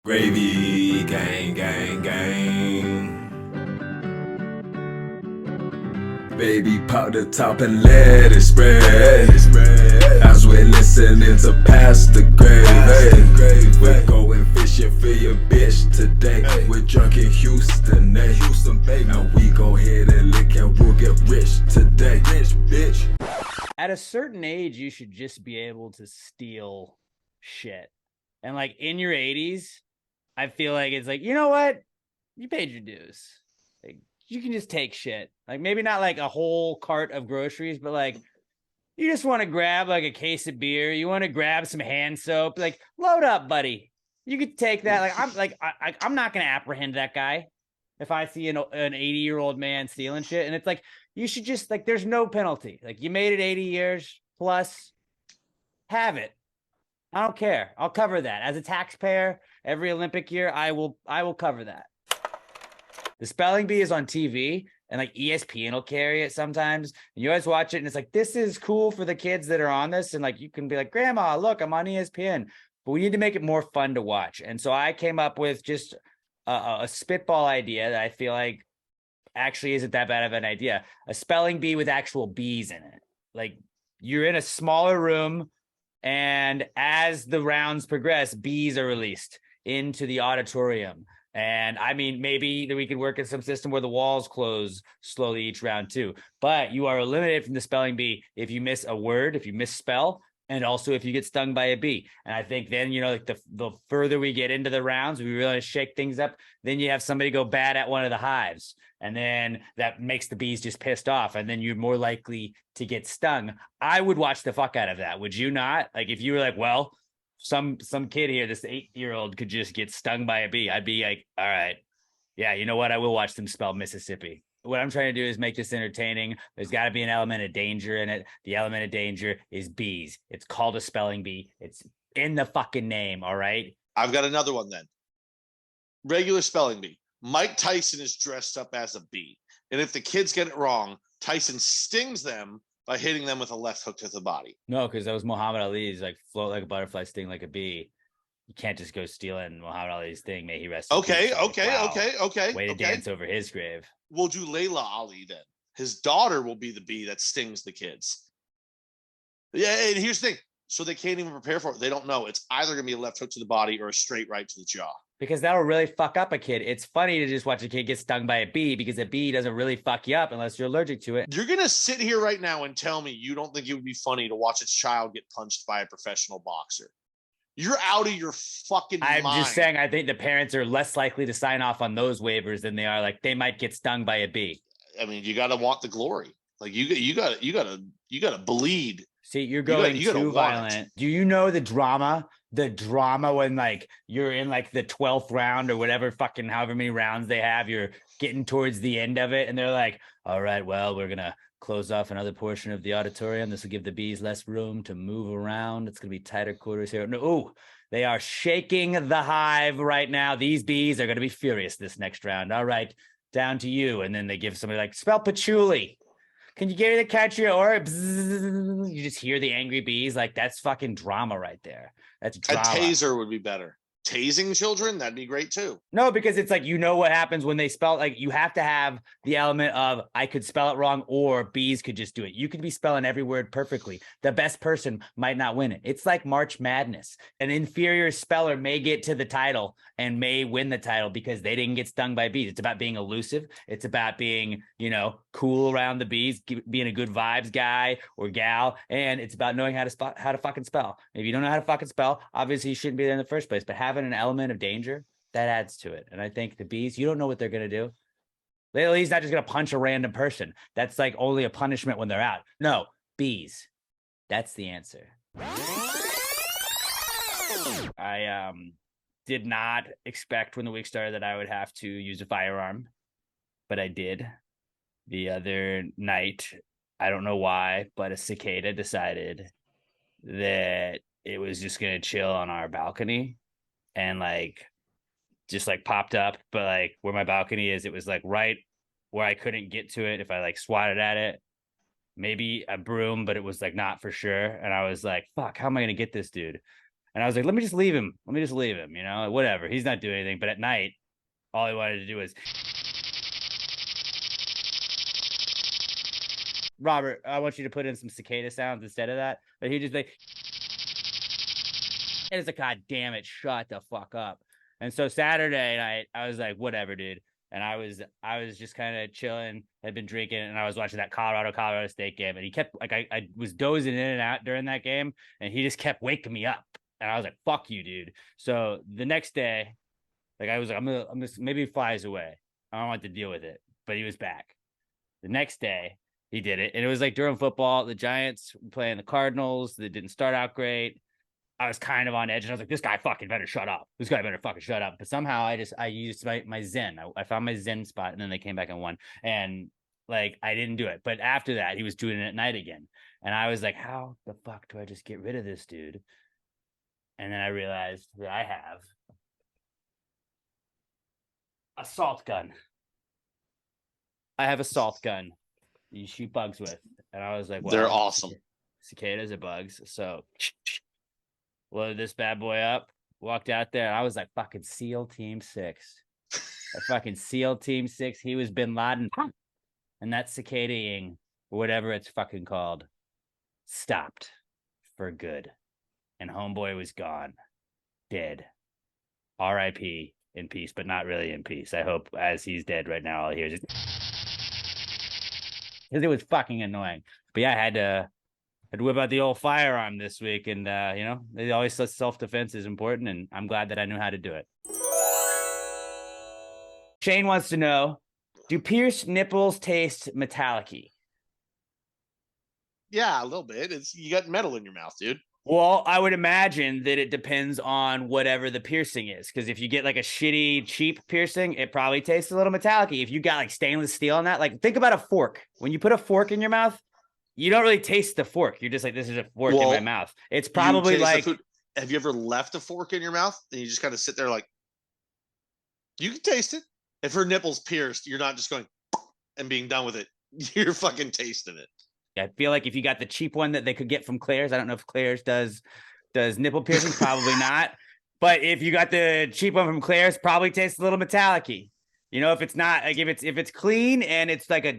Gravy, gang, gang, gang. Baby, pop the top and let it spread. As we're listening to Pastor Gravy. We're going fishing for your bitch today. We're drunk in Houston, baby. And we go ahead and lick and we'll get rich today. Rich, bitch. At a certain age, you should just be able to steal shit. And like in your 80s, I feel like it's like, you know what? You paid your dues. Like, you can just take shit. Like maybe not like a whole cart of groceries, but like you just want to grab like a case of beer. You want to grab some hand soap. Like load up, buddy. You could take that. I'm not gonna apprehend that guy if I see an 80-year-old man stealing shit. And it's like you should just like there's no penalty. Like you made it 80 years plus, have it. I don't care. I'll cover that as a taxpayer. Every Olympic year, I will cover that. The spelling bee is on TV, and like ESPN will carry it sometimes. And you always watch it, and it's like this is cool for the kids that are on this, and like you can be like, Grandma, look, I'm on ESPN. But we need to make it more fun to watch. And so I came up with just a spitball idea that I feel like actually isn't that bad of an idea. A spelling bee with actual bees in it. Like you're in a smaller room, and as the rounds progress, bees are released into the auditorium. And I mean, maybe that we could work in some system where the walls close slowly each round too. But you are eliminated from the spelling bee if you miss a word, if you misspell, and also if you get stung by a bee. And I think then, you know, like the further we get into the rounds, we really shake things up. Then you have somebody go bad at one of the hives. And then that makes the bees just pissed off. And then you're more likely to get stung. I would watch the fuck out of that. Would you not? Like if you were like, well, some kid here, this 8-year-old could just get stung by a bee. I'd be like, all right, yeah, you know what? I will watch them spell Mississippi. What I'm trying to do is make this entertaining. There's got to be an element of danger in it. The element of danger is bees. It's called a spelling bee. It's in the fucking name. All right. I've got another one then. Regular spelling bee. Mike Tyson is dressed up as a bee. And if the kids get it wrong, Tyson stings them by hitting them with a left hook to the body. No, because that was Muhammad Ali's like float like a butterfly, sting like a bee. You can't just go stealing Muhammad Ali's thing. May he rest. Okay. Way to dance over his grave. We'll do Layla Ali then. His daughter will be the bee that stings the kids. Yeah, and here's the thing. So they can't even prepare for it. They don't know. It's either going to be a left hook to the body or a straight right to the jaw. Because that'll really fuck up a kid. It's funny to just watch a kid get stung by a bee because a bee doesn't really fuck you up unless you're allergic to it. You're going to sit here right now and tell me you don't think it would be funny to watch a child get punched by a professional boxer. You're out of your fucking mind. I'm just saying, I think the parents are less likely to sign off on those waivers than they are like they might get stung by a bee. I mean, you got to want the glory. Like you got to bleed. See, you're going too violent. Do you know the drama? The drama when like you're in like the 12th round or whatever fucking however many rounds they have, you're getting towards the end of it, and they're like, all right, well, we're gonna close off another portion of the auditorium. This will give the bees less room to move around. It's gonna be tighter quarters here. No, ooh, they are shaking the hive right now. These bees are gonna be furious this next round. All right, down to you. And then they give somebody like spell patchouli. Can you get the catch your or you just hear the angry bees? Like that's fucking drama right there. That's drama. A taser would be better. Tasing children, that'd be great too. No, because it's like, you know what happens when they spell, like you have to have the element of I could spell it wrong or bees could just do it. You could be spelling every word perfectly. The best person might not win it. It's like March Madness. An inferior speller may get to the title and may win the title because they didn't get stung by bees. It's about being elusive. It's about being, you know, cool around the bees, being a good vibes guy or gal. And it's about knowing how to fucking spell. If you don't know how to fucking spell, obviously you shouldn't be there in the first place, but having an element of danger, that adds to it. And I think the bees, you don't know what they're going to do. He's not just going to punch a random person. That's like only a punishment when they're out. No, bees. That's the answer. I did not expect when the week started that I would have to use a firearm, but I did. The other night, I don't know why, but a cicada decided that it was just going to chill on our balcony. And like just like popped up, but like where my balcony is, it was like right where I couldn't get to it if I like swatted at it. Maybe a broom, but it was like not for sure. And I was like, fuck, how am I gonna get this dude? And I was like, let me just leave him. Let me just leave him, you know, like, whatever. He's not doing anything. But at night, all he wanted to do was, Robert, I want you to put in some cicada sounds instead of that. But he just like, and it's like, God damn it, shut the fuck up. And so Saturday night, I was like, whatever, dude. And I was just kind of chilling, had been drinking, and I was watching that Colorado State game. And he kept like, I was dozing in and out during that game, and he just kept waking me up. And I was like, fuck you, dude. So the next day, like I was like, I'm gonna maybe he flies away. I don't want to deal with it. But he was back. The next day, he did it. And it was like during football, the Giants were playing the Cardinals. They didn't start out great. I was kind of on edge, and I was like, this guy fucking better shut up. This guy better fucking shut up. But somehow I used my zen. I found my zen spot, and then they came back and won. And like, I didn't do it. But after that, he was doing it at night again. And I was like, how the fuck do I just get rid of this dude? And then I realized that I have a salt gun. I have a salt gun you shoot bugs with. And I was like, well, They're awesome. Cicadas are bugs. So loaded this bad boy up, walked out there, and I was like, fucking SEAL Team 6. A fucking SEAL Team 6. He was Bin Laden. And that cicadaing, whatever it's fucking called, stopped for good. And homeboy was gone. Dead. R.I.P. in peace, but not really in peace. I hope as he's dead right now, all I hear is because it was fucking annoying. But yeah, I had to whip out the old firearm this week, and you know, they always said self-defense is important, and I'm glad that I knew how to do it. Shane wants to know, do pierced nipples taste metallic-y? Yeah, a little bit. You got metal in your mouth, dude. Well, I would imagine that it depends on whatever the piercing is. Because if you get like a shitty, cheap piercing, it probably tastes a little metallic-y. If you got like stainless steel on that, like think about a fork. When you put a fork in your mouth, you don't really taste the fork. You're just like, this is a fork in my mouth. It's probably like, have you ever left a fork in your mouth and you just kind of sit there like, you can taste it. If her nipple's pierced, you're not just going and being done with it. You're fucking tasting it. I feel like if you got the cheap one that they could get from Claire's, I don't know if Claire's does nipple piercing, probably not. But if you got the cheap one from Claire's, probably tastes a little metallic-y. You know, if it's not like if it's clean and it's like a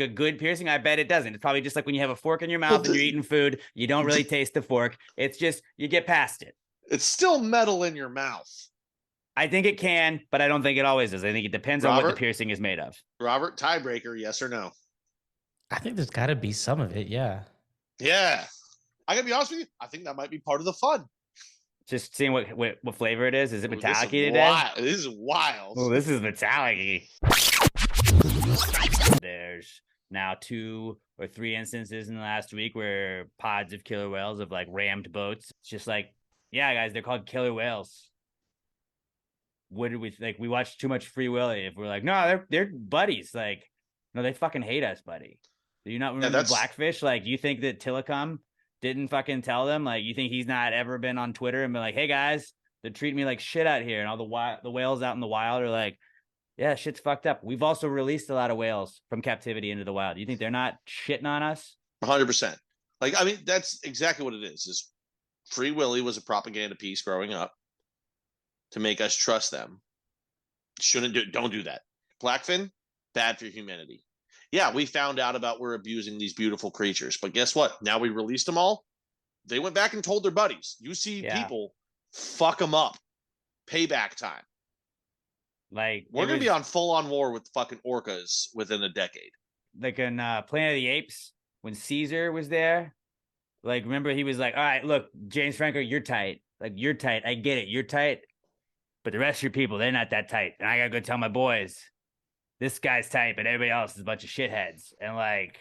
good piercing, I bet it doesn't. It's probably just like when you have a fork in your mouth and you're eating food, you don't really taste the fork. It's just you get past it. It's still metal in your mouth. I think it can, but I don't think it always is. I think it depends on what the piercing is made of. Robert, tiebreaker, yes or no? I think there's got to be some of it, yeah. Yeah. I gotta be honest with you. I think that might be part of the fun. Just seeing what flavor it is. Is it metallic today? This is wild. Oh, this is metallic. There's now 2 or 3 instances in the last week where pods of killer whales have like rammed boats. It's just like, yeah, guys, they're called killer whales. What did we like? We watched too much Free Willy. If we're like, no, they're buddies. Like, no, they fucking hate us, buddy. Do you not remember Blackfish? Like, you think that Tillicum didn't fucking tell them? Like, you think he's not ever been on Twitter and been like, hey guys, they're treating me like shit out here, and all the whales out in the wild are like, yeah, shit's fucked up. We've also released a lot of whales from captivity into the wild. You think they're not shitting on us? 100%. Like, I mean, that's exactly what it is. Is Free Willy was a propaganda piece growing up to make us trust them. Don't do that. Blackfin, bad for humanity. Yeah, we found out about we're abusing these beautiful creatures, but guess what? Now we released them all. They went back and told their buddies. You see people fuck them up. Payback time. Like, we're going to be on full-on war with fucking orcas within a decade. Like in Planet of the Apes, when Caesar was there, like, remember he was like, all right, look, James Franco, you're tight. Like, you're tight. I get it. You're tight. But the rest of your people, they're not that tight. And I got to go tell my boys, this guy's tight, but everybody else is a bunch of shitheads. And like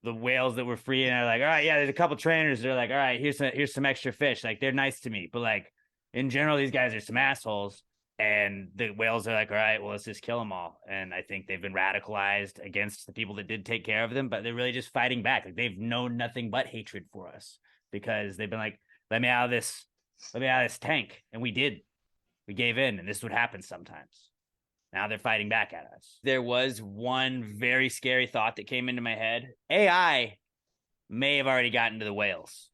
the whales that were free, and they're like, all right, yeah, there's a couple trainers. They're like, all right, here's some extra fish. Like, they're nice to me. But like, in general, these guys are some assholes. And the whales are like, all right, well, let's just kill them all. And I think they've been radicalized against the people that did take care of them, but they're really just fighting back. Like, they've known nothing but hatred for us because they've been like, let me out of this tank. And we did. We gave in, and this would happen sometimes. Now they're fighting back at us. There was one very scary thought that came into my head. AI may have already gotten to the whales.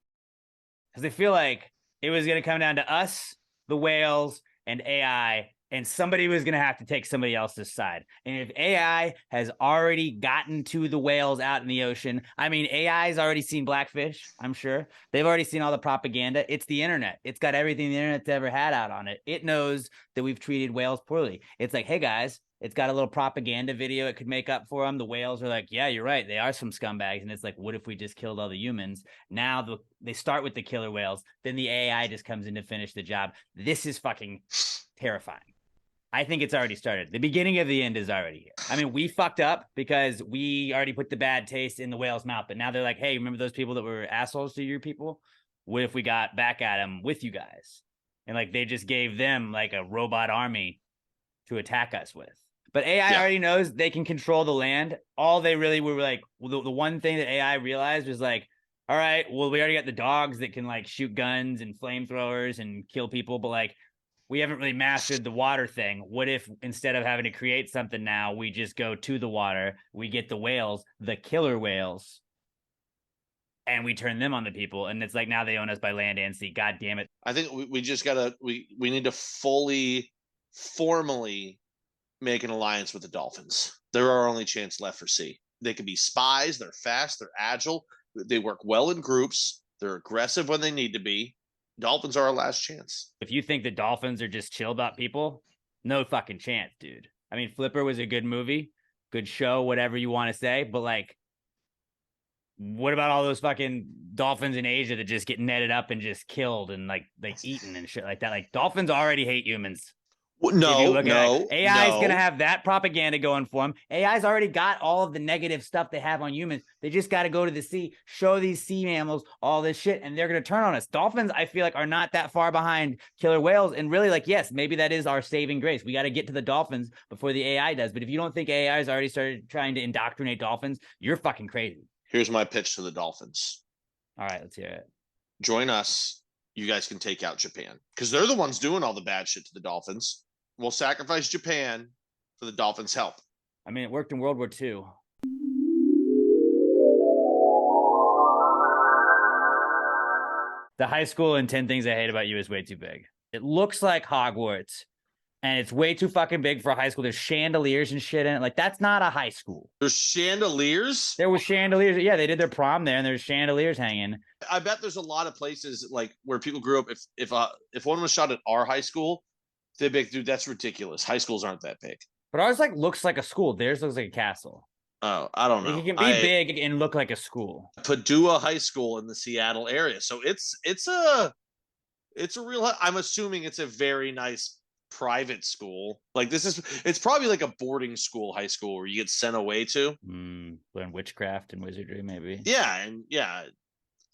Because I feel like It was going to come down to us, the whales, and AI, and somebody was going to have to take somebody else's side. And if AI has already gotten to the whales out in the ocean, I mean, AI has already seen Blackfish, I'm sure. They've already seen all the propaganda. It's the internet. It's got everything the internet's ever had out on it. It knows that we've treated whales poorly. It's like, hey, guys, it's got a little propaganda video it could make up for them. The whales are like, yeah, you're right. They are some scumbags. And it's like, what if we just killed all the humans? Now they start with the killer whales. Then the AI just comes in to finish the job. This is fucking terrifying. I think it's already started. The beginning of the end is already here. I mean, we fucked up because we already put the bad taste in the whale's mouth. But now they're like, hey, remember those people that were assholes to your people? What if we got back at them with you guys? And like they just gave them like a robot army to attack us with. But AI already knows they can control the land. All they really were like, the one thing that AI realized was like, all right, well, we already got the dogs that can like shoot guns and flamethrowers and kill people. But like, we haven't really mastered the water thing. What if instead of having to create something now, we just go to the water, we get the whales, the killer whales, and we turn them on the people. And it's like, now they own us by land and sea. God damn it. I think we just gotta we need to formally make an alliance with the dolphins. They're our only chance left for sea. They can be spies. They're fast. They're agile. They work well in groups. They're aggressive when they need to be. Dolphins are our last chance. If you think the dolphins are just chill about people, no fucking chance, dude. I mean, Flipper was a good movie, good show, whatever you want to say. But like, what about all those fucking dolphins in Asia that just get netted up and just killed and like eaten and shit like that? Like dolphins already hate humans. No. AI is going to have that propaganda going for them. AI's already got all of the negative stuff they have on humans. They just got to go to the sea, show these sea mammals all this shit, and they're going to turn on us. Dolphins, I feel like, are not that far behind killer whales. And really, like, yes, maybe that is our saving grace. We got to get to the dolphins before the AI does. But if you don't think AI has already started trying to indoctrinate dolphins, you're fucking crazy. Here's my pitch to the dolphins. All right, let's hear it. Join us. You guys can take out Japan because they're the ones doing all the bad shit to the dolphins. We'll sacrifice Japan for the Dolphins' help. I mean, it worked in World War II. The high school and 10 Things I Hate About You is way too big. It looks like Hogwarts, and it's way too fucking big for a high school. There's chandeliers and shit in it. Like, that's not a high school. There's chandeliers? There was chandeliers. Yeah, they did their prom there, and there's chandeliers hanging. I bet there's a lot of places like where people grew up. If one was shot at our high school, they're big, dude. That's ridiculous. High schools aren't that big. But ours like looks like a school. Theirs looks like a castle. Oh, I don't know. Like, it can be big and look like a school. Padua High School in the Seattle area, so it's a real. I'm assuming it's a very nice private school. Like it's probably like a boarding school high school where you get sent away to learn witchcraft and wizardry, maybe. Yeah, and yeah.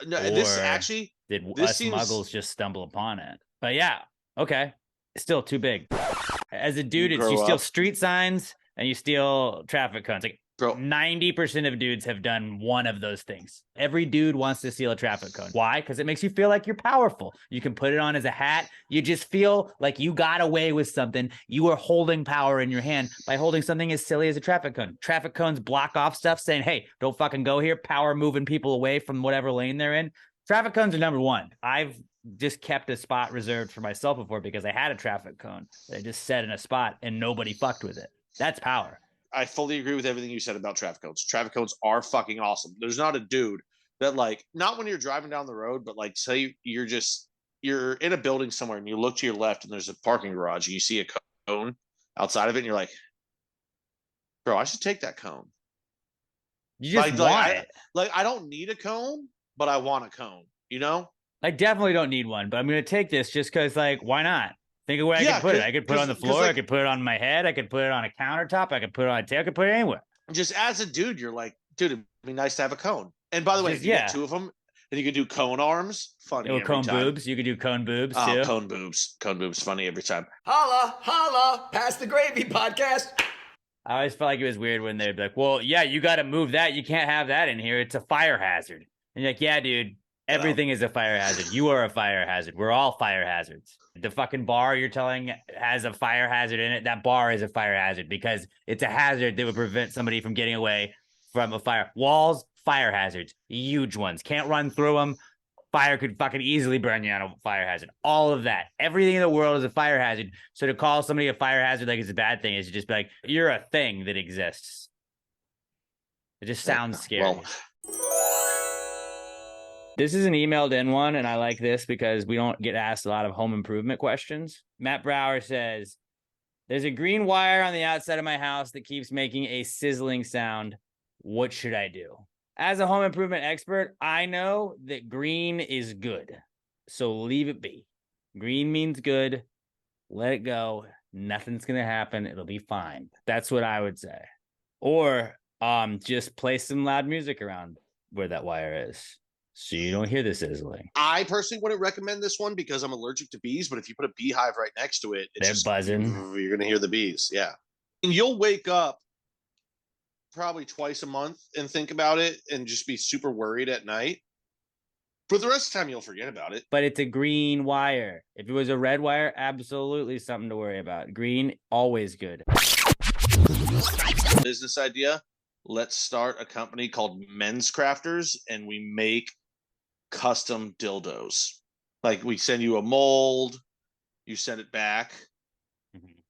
No, or this actually did this us seems... muggles just stumble upon it? But yeah, okay. Still too big. As a dude, you steal street signs and you steal traffic cones. Like, bro, 90% of dudes have done one of those things. Every dude wants to steal a traffic cone. Why? Because it makes you feel like you're powerful. You can put it on as a hat. You just feel like you got away with something. You are holding power in your hand by holding something as silly as a traffic cone. Traffic cones block off stuff saying, hey, don't fucking go here. Power moving people away from whatever lane they're in. Traffic cones are number one. I've just kept a spot reserved for myself before because I had a traffic cone that I just set in a spot and nobody fucked with it. That's power. I fully agree with everything you said about traffic cones. Traffic cones are fucking awesome. There's not a dude that like, not when you're driving down the road, but like say you're in a building somewhere and you look to your left and there's a parking garage and you see a cone outside of it and you're like, bro, I should take that cone. You just want it. I don't need a cone, but I want a cone, you know? I definitely don't need one, but I'm going to take this just because, like, why not? Think of where I could put it. I could put it on the floor. I could put it on my head. I could put it on a countertop. I could put it on a tail. I could put it anywhere. Just as a dude, you're like, dude, it'd be nice to have a cone. And by the way, if you get two of them, then you could do cone arms. Funny every cone time. Boobs. You could do cone boobs, too. Cone boobs. Cone boobs. Funny every time. Holla, holla. Pass the gravy podcast. I always felt like it was weird when they'd be like, well, yeah, you got to move that. You can't have that in here. It's a fire hazard. And you're like, yeah, dude, everything is a fire hazard. You are a fire hazard. We're all fire hazards. The fucking bar you're telling has a fire hazard in it. That bar is a fire hazard because it's a hazard that would prevent somebody from getting away from a fire. Walls, fire hazards, huge ones. Can't run through them. Fire could fucking easily burn you on a fire hazard. All of that. Everything in the world is a fire hazard. So to call somebody a fire hazard like it's a bad thing is to just be like, you're a thing that exists. It just sounds scary. Well, this is an emailed in one, and I like this because we don't get asked a lot of home improvement questions. Matt Brower says, there's a green wire on the outside of my house that keeps making a sizzling sound. What should I do? As a home improvement expert, I know that green is good. So leave it be. Green means good. Let it go. Nothing's going to happen. It'll be fine. That's what I would say. Or just play some loud music around where that wire is, so you don't hear the sizzling. I personally wouldn't recommend this one because I'm allergic to bees, but if you put a beehive right next to it, They're buzzing. You're going to hear the bees. Yeah. And you'll wake up probably twice a month and think about it and just be super worried at night. For the rest of the time, you'll forget about it. But it's a green wire. If it was a red wire, absolutely something to worry about. Green, always good. Business idea. Let's start a company called Men's Crafters, and we make custom dildos. Like, we send you a mold, you send it back.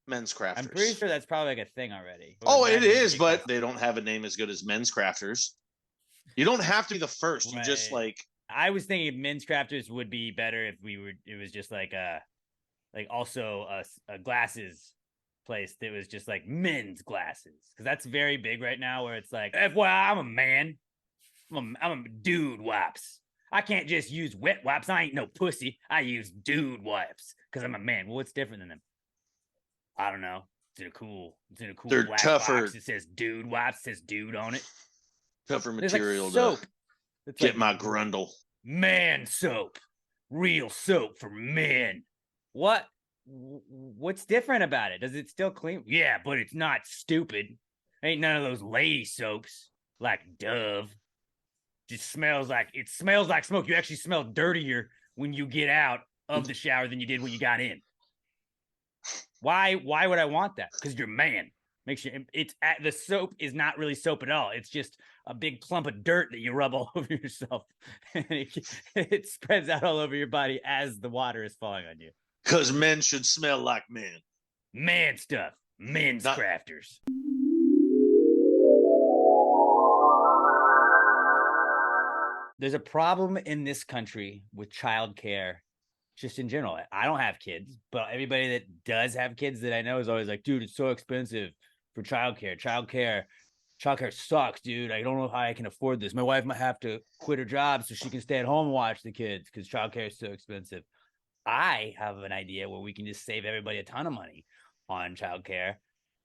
Men's Crafters. I'm pretty sure that's probably like a thing already. Oh, it is, but they don't have a name as good as Men's Crafters. You don't have to be the first. You just like. I was thinking Men's Crafters would be better if it was just like also a glasses place that was just like men's glasses, because that's very big right now. Where it's like, FYI, I'm a man. I'm a dude wipes. I can't just use wet wipes. I ain't no pussy. I use dude wipes because I'm a man. Well, what's different than them? I don't know. It's in a cool They're black tougher. box. It says dude wipes. It says dude on it. Tougher There's material like soap. to get my grundle. Man soap. Real soap for men. What's different about it? Does it still clean? Yeah, but it's not stupid. Ain't none of those lady soaps like Dove. It smells like smoke. You actually smell dirtier when you get out of the shower than you did when you got in. Why would I want that? Because you're a man. Makes you. The soap is not really soap at all. It's just a big clump of dirt that you rub all over yourself, and it spreads out all over your body as the water is falling on you. Because men should smell like men. Man stuff. Men's Crafters. There's a problem in this country with childcare. Just in general, I don't have kids, but everybody that does have kids that I know is always like, dude, it's so expensive for childcare. Childcare sucks, dude. I don't know how I can afford this. My wife might have to quit her job so she can stay at home and watch the kids because childcare is so expensive. I have an idea where we can just save everybody a ton of money on childcare.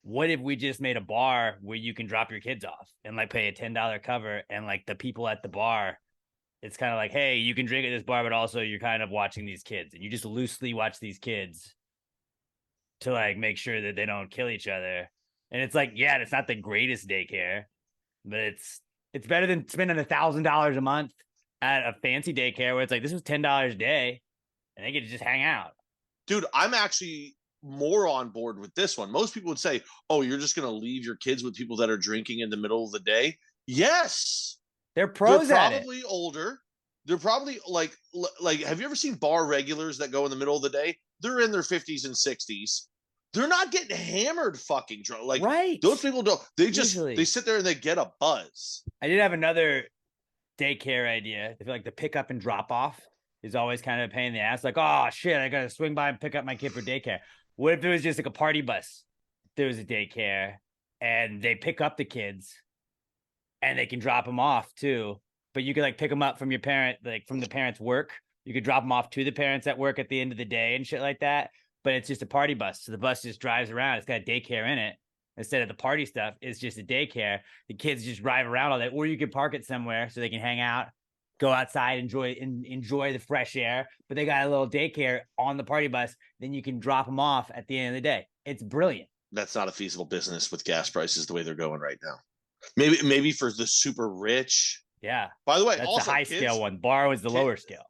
What if we just made a bar where you can drop your kids off and like pay a $10 cover, and like the people at the bar, it's kind of like, hey, you can drink at this bar, but also you're kind of watching these kids, and you just loosely watch these kids to like make sure that they don't kill each other. And it's like, yeah, it's not the greatest daycare, but it's better than spending $1,000 a month at a fancy daycare where it's like, this was $10 a day and they get to just hang out. Dude, I'm actually more on board with this one. Most people would say, oh, you're just going to leave your kids with people that are drinking in the middle of the day. Yes. They're pros They're at it. probably older. They're probably like, have you ever seen bar regulars that go in the middle of the day? They're in their 50s and 60s. They're not getting hammered fucking drunk. Like, right. Those people don't. They just, Usually. they sit there and they get a buzz. I did have another daycare idea. I feel like the pick up and drop off is always kind of a pain in the ass. Like, oh shit, I gotta swing by and pick up my kid for daycare. What if it was just like a party bus? There was a daycare and they pick up the kids and they can drop them off too. But you could like pick them up from your parent, like from the parents' work. You could drop them off to the parents at work at the end of the day and shit like that. But it's just a party bus. So the bus just drives around. It's got a daycare in it. Instead of the party stuff, it's just a daycare. The kids just drive around all day. Or you could park it somewhere so they can hang out, go outside, enjoy the fresh air. But they got a little daycare on the party bus. Then you can drop them off at the end of the day. It's brilliant. That's not a feasible business with gas prices the way they're going right now. Maybe for the super rich. Yeah. By the way, that's also, the high scale one. Bar was the lower scale.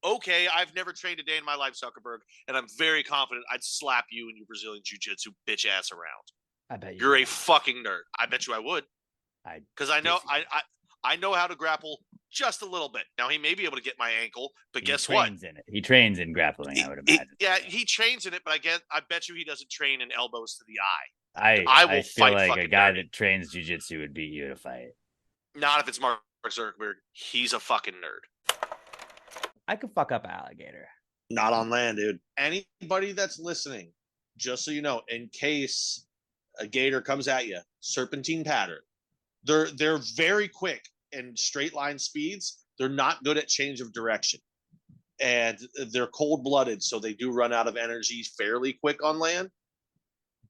Okay, I've never trained a day in my life, Zuckerberg, and I'm very confident I'd slap you and your Brazilian jiu-jitsu bitch ass around. I bet you're a fucking nerd. I bet you I would. Because I know how to grapple just a little bit. Now he may be able to get my ankle, but He guess what? trains in it. He trains in grappling, I would imagine. He trains in it, but I bet you he doesn't train in elbows to the eye. I will feel fight like a fucking guy dirty. that trains jujitsu would beat you to fight. Not if it's Mark Zuckerberg. He's a fucking nerd. I could fuck up an alligator. Not on land, dude. Anybody that's listening, just so you know, in case a gator comes at you, serpentine pattern. They're very quick in straight line speeds. They're not good at change of direction. And they're cold-blooded, so they do run out of energy fairly quick on land.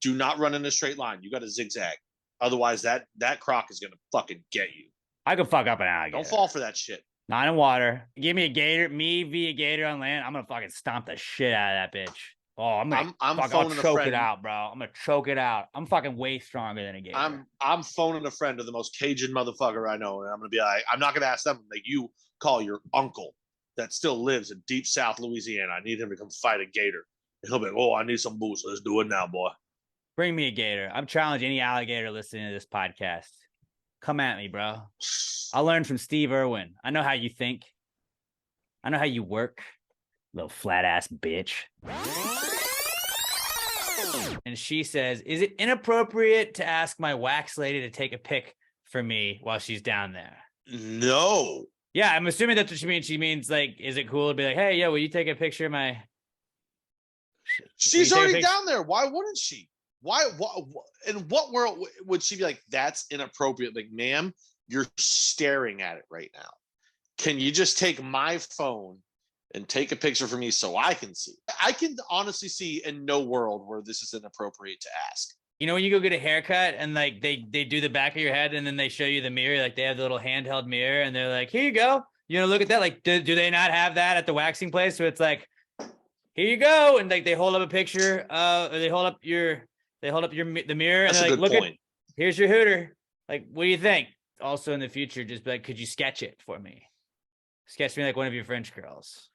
Do not run in a straight line. You got to zigzag. Otherwise, that croc is going to fucking get you. I could fuck up an alligator. Don't fall for that shit. Not in water. Give me a gator, me via gator on land. I'm gonna fucking stomp the shit out of that bitch. Oh, I'll choke it out, bro. I'm gonna choke it out. I'm fucking way stronger than a gator. I'm phoning a friend of the most Cajun motherfucker I know, and I'm gonna be like, I'm not gonna ask them. Like, you call your uncle that still lives in deep South Louisiana. I need him to come fight a gator. And he'll be like, oh, I need some boots. Let's do it now, boy. Bring me a gator. I'm challenging any alligator listening to this podcast. Come at me, bro. I'll learn from Steve Irwin. I know how you think. I know how you work, little flat ass bitch. And she says, is it inappropriate to ask my wax lady to take a pic for me while she's down there? No. Yeah, I'm assuming that's what she means. She means, like, is it cool to be like, hey, yo, will you take a picture of my... She's already down there. Why wouldn't she? Why in what world would she be like, that's inappropriate? Like, ma'am, you're staring at it right now. Can you just take my phone and take a picture for me so I can see? I can honestly see in no world where this is inappropriate to ask. You know, when you go get a haircut and like they do the back of your head and then they show you the mirror, like they have the little handheld mirror and they're like, here you go. You know, look at that. Like, do they not have that at the waxing place? So it's like, here you go. And like they hold up a picture, or the mirror and they're like, look at, here's your hooter. Like, what do you think? Also in the future, just be like, could you sketch it for me? Sketch me like one of your French girls.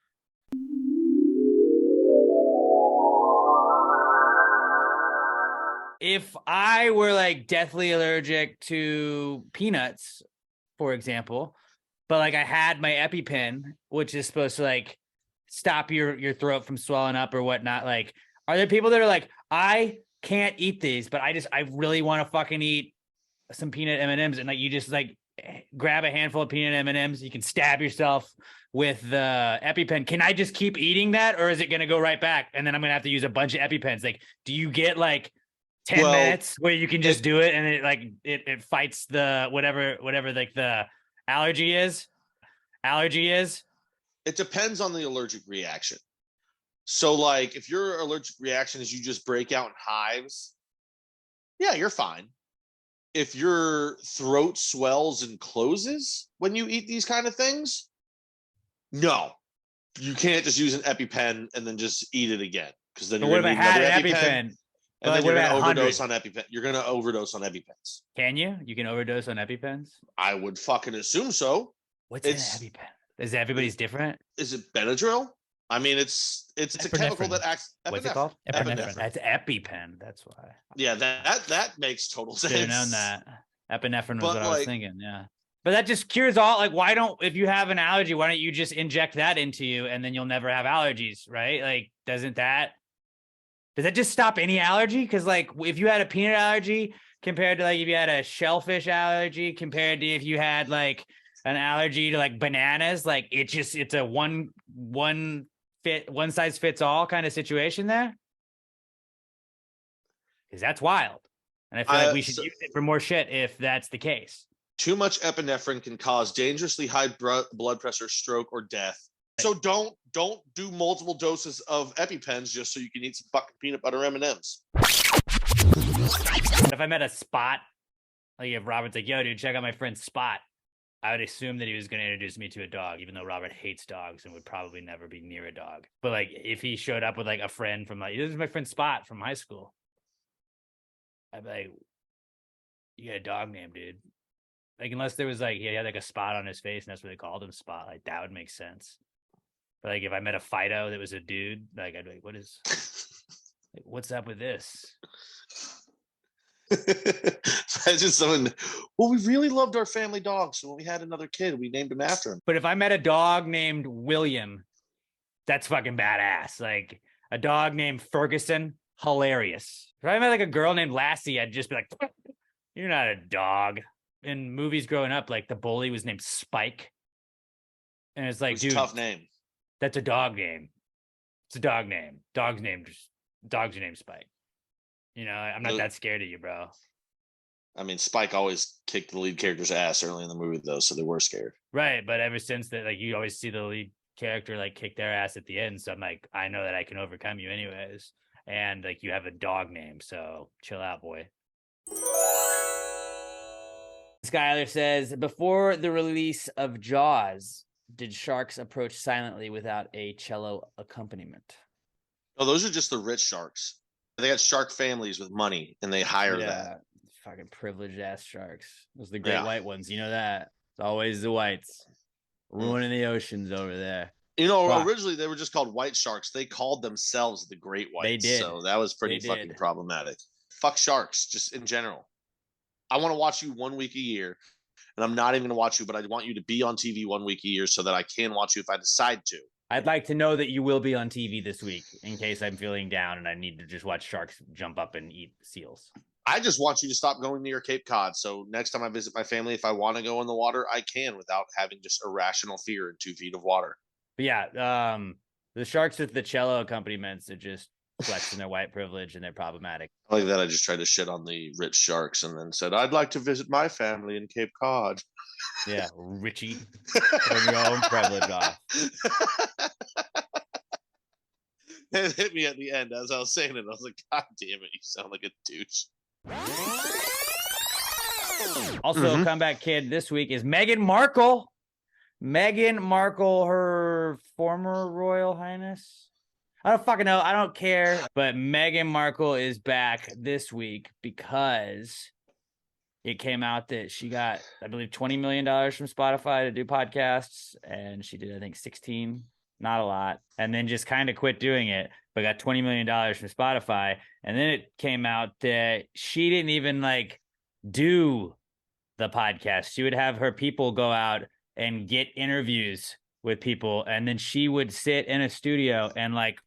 If I were like deathly allergic to peanuts, for example, but like I had my EpiPen, which is supposed to like stop your throat from swelling up or whatnot, like, are there people that are like, I can't eat these, but I really want to fucking eat some peanut M&Ms, and like you just like grab a handful of peanut M&Ms, you can stab yourself with the EpiPen. Can I just keep eating that, or is it going to go right back and then I'm going to have to use a bunch of EpiPens? Like, do you get like 10 minutes where you can just do it and it like it fights the whatever like the allergy is? It depends on the allergic reaction. So like if your allergic reaction is you just break out in hives, yeah, you're fine. If your throat swells and closes when you eat these kind of things, no, you can't just use an EpiPen and then just eat it again, because then you're going to need another EpiPen. And then you're going to overdose on EpiPen. You're going to overdose on EpiPens. Can you? You can overdose on EpiPens? I would fucking assume so. What's an EpiPen? Is everybody's different? Is it Benadryl? I mean, it's a chemical that acts. What's it called? Epinephrine. That's EpiPen. That's why. Yeah, that makes total sense. Should have known that. Epinephrine was what I was thinking. Yeah. But that just cures all. Like, why don't, if you have an allergy, why don't you just inject that into you and then you'll never have allergies, right? Like, does that just stop any allergy? Because like, if you had a peanut allergy compared to like if you had a shellfish allergy compared to if you had like an allergy to like bananas, like it's a one size fits all kind of situation there. Because that's wild. And I feel like we should use it for more shit if that's the case. Too much epinephrine can cause dangerously high blood pressure, stroke, or death. So don't do multiple doses of EpiPens just so you can eat some fucking peanut butter M&Ms. If I met a Spot, like if Robert's like, yo, dude, check out my friend Spot, I would assume that he was going to introduce me to a dog, even though Robert hates dogs and would probably never be near a dog. But like, if he showed up with like a friend from like, this is my friend Spot from high school, I'd be like, you got a dog name, dude. Like, unless there was like, he had like a spot on his face and that's what they called him, Spot. Like, that would make sense. But like, if I met a Fido that was a dude, like, I'd be like, what's up with this? Imagine someone. Well, we really loved our family dog, so when we had another kid, we named him after him. But if I met a dog named William, that's fucking badass. Like a dog named Ferguson, hilarious. If I met like a girl named Lassie, I'd just be like, you're not a dog. In movies growing up, like the bully was named Spike. And it's like, It's a dude, tough name. that's a dog name. It's a dog name. Dogs are named Spike. You know, I'm not that scared of you, bro. I mean, Spike always kicked the lead character's ass early in the movie, though, so they were scared. Right, but ever since that, like you always see the lead character like kick their ass at the end. So I'm like, I know that I can overcome you anyways. And like you have a dog name, so chill out, boy. Skylar says, before the release of Jaws, did sharks approach silently without a cello accompaniment? Oh, those are just the rich sharks. They got shark families with money, and they hire that. Fucking privileged ass sharks. Those are the great white ones. You know that. It's always the whites ruining the oceans over there. You know, originally they were just called white sharks. They called themselves the great whites. They did. So that was pretty fucking problematic. Fuck sharks, just in general. I want to watch you 1 week a year, and I'm not even going to watch you, but I want you to be on TV 1 week a year so that I can watch you if I decide to. I'd like to know that you will be on TV this week in case I'm feeling down and I need to just watch sharks jump up and eat seals. I just want you to stop going near Cape Cod. So next time I visit my family, if I want to go in the water, I can without having just irrational fear in 2 feet of water. But yeah, the sharks with the cello accompaniments are just flexing their white privilege and they're problematic. Like that, I just tried to shit on the rich sharks and then said, I'd like to visit my family in Cape Cod. Yeah, Richie. Turn your own privilege off. It hit me at the end as I was saying it. I was like, God damn it, you sound like a douche. Also, comeback kid this week is Meghan Markle. Meghan Markle, her former Royal Highness. I don't fucking know. I don't care. But Meghan Markle is back this week because it came out that she got, I believe, $20 million from Spotify to do podcasts. And she did, I think, 16. Not a lot. And then just kind of quit doing it, but got $20 million from Spotify. And then it came out that she didn't even like do the podcast. She would have her people go out and get interviews with people. And then she would sit in a studio and like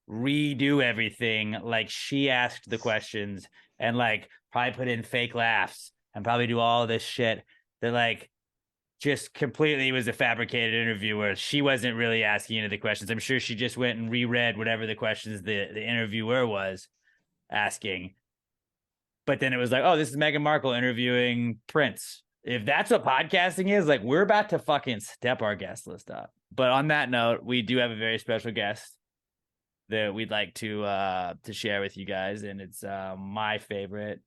redo everything. Like she asked the questions and like probably put in fake laughs and probably do all this shit that like just completely was a fabricated interview where she wasn't really asking any of the questions. I'm sure she just went and reread whatever the questions the interviewer was asking. But then it was like, oh, this is Meghan Markle interviewing Prince. If that's what podcasting is, like we're about to fucking step our guest list up. But on that note, we do have a very special guest that we'd like to share with you guys. And it's my favorite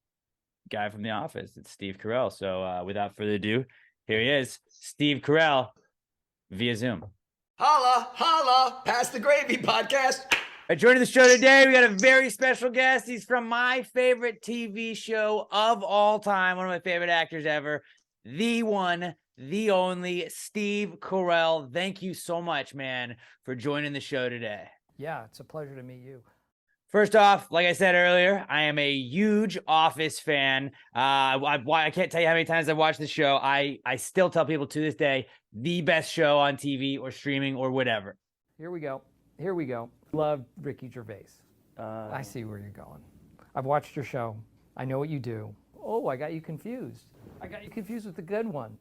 guy from The Office. It's Steve Carell. So without further ado, here he is, Steve Carell, via Zoom. Holla, holla, Pass the Gravy podcast. Joining the show today, we got a very special guest. He's from my favorite TV show of all time, one of my favorite actors ever, the one, the only, Steve Carell. Thank you so much, man, for joining the show today. Yeah, it's a pleasure to meet you. First off, like I said earlier, I am a huge Office fan. I can't tell you how many times I've watched the show. I still tell people to this day, the best show on TV or streaming or whatever. Here we go. Love Ricky Gervais. I see where you're going. I've watched your show. I know what you do. Oh, I got you confused. I got you confused with the good one,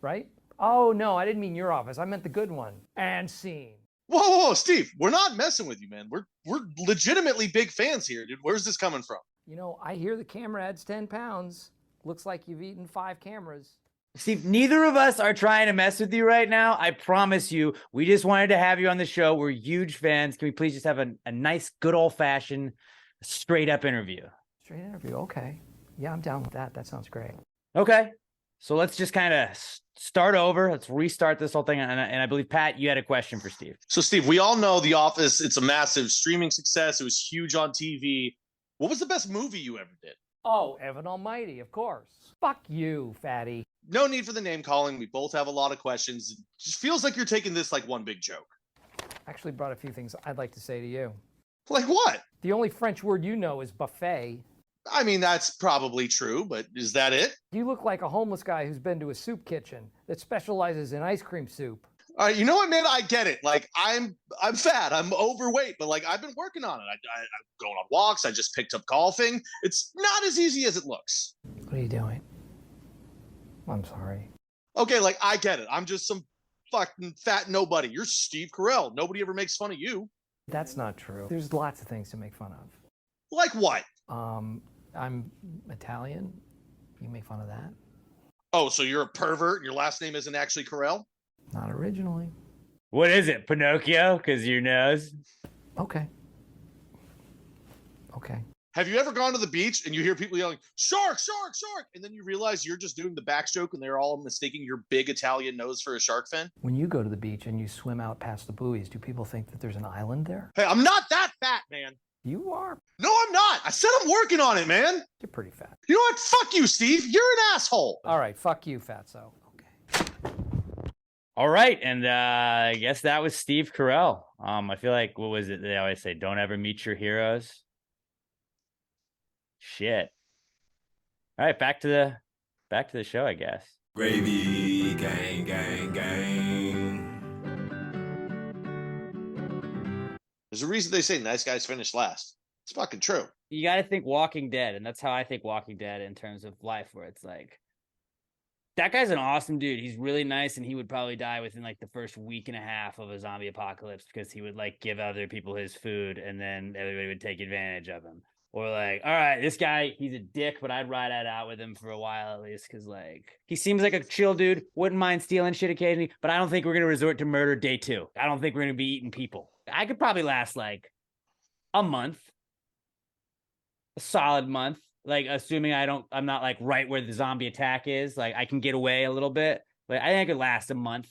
right? Oh, no, I didn't mean your Office. I meant the good one. And scene. Whoa, Steve, we're not messing with you, man. We're legitimately big fans here, dude. Where's this coming from? You know, I hear the camera adds 10 pounds. Looks like you've eaten 5 cameras. Steve, neither of us are trying to mess with you right now. I promise you. We just wanted to have you on the show. We're huge fans. Can we please just have a nice, good old-fashioned, straight-up interview? Straight interview, okay. Yeah, I'm down with that. That sounds great. Okay. So let's just kind of start over. Let's restart this whole thing. And I believe, Pat, you had a question for Steve. So, Steve, we all know The Office. It's a massive streaming success. It was huge on TV. What was the best movie you ever did? Oh, Evan Almighty, of course. Fuck you, fatty. No need for the name calling. We both have a lot of questions. It just feels like you're taking this like one big joke. Actually brought a few things I'd like to say to you. Like what? The only French word you know is buffet. I mean, that's probably true, but is that it? You look like a homeless guy who's been to a soup kitchen that specializes in ice cream soup. All right, you know what, man? I get it. Like, I'm fat, I'm overweight, but like I've been working on it. I'm going on walks. I just picked up golfing. It's not as easy as it looks. What are you doing? I'm sorry. Okay, like I get it. I'm just some fucking fat nobody. You're Steve Carell. Nobody ever makes fun of you. That's not true. There's lots of things to make fun of. Like what? I'm Italian. You make fun of that? Oh, so you're a pervert and your last name isn't actually Carell? Not originally. What is it, Pinocchio? Because your nose. Okay. Okay. Have you ever gone to the beach and you hear people yelling, shark, shark, shark, and then you realize you're just doing the backstroke and they're all mistaking your big Italian nose for a shark fin? When you go to the beach and you swim out past the buoys, do people think that there's an island there? Hey, I'm not that fat, man. You are. No, I'm not. I said I'm working on it, man. You're pretty fat. You know what? Fuck you, Steve. You're an asshole. All right, fuck you, fatso. Okay. All right, and I guess that was Steve Carell. I feel like, what was it they always say? Don't ever meet your heroes. Shit. All right, back to the show, I guess. Gravy, gang, gang, gang. There's a reason they say nice guys finish last. It's fucking true. You got to think Walking Dead, and that's how I think Walking Dead in terms of life, where it's like, that guy's an awesome dude. He's really nice, and he would probably die within like the first week and a half of a zombie apocalypse because he would like give other people his food, and then everybody would take advantage of him. Or like, all right, this guy, he's a dick, but I'd ride that out with him for a while at least, because like he seems like a chill dude, wouldn't mind stealing shit occasionally, but I don't think we're gonna resort to murder day 2. I don't think we're gonna be eating people. I could probably last like a month, a solid month, like assuming I'm not like right where the zombie attack is. Like I can get away a little bit. Like I think I could last a month,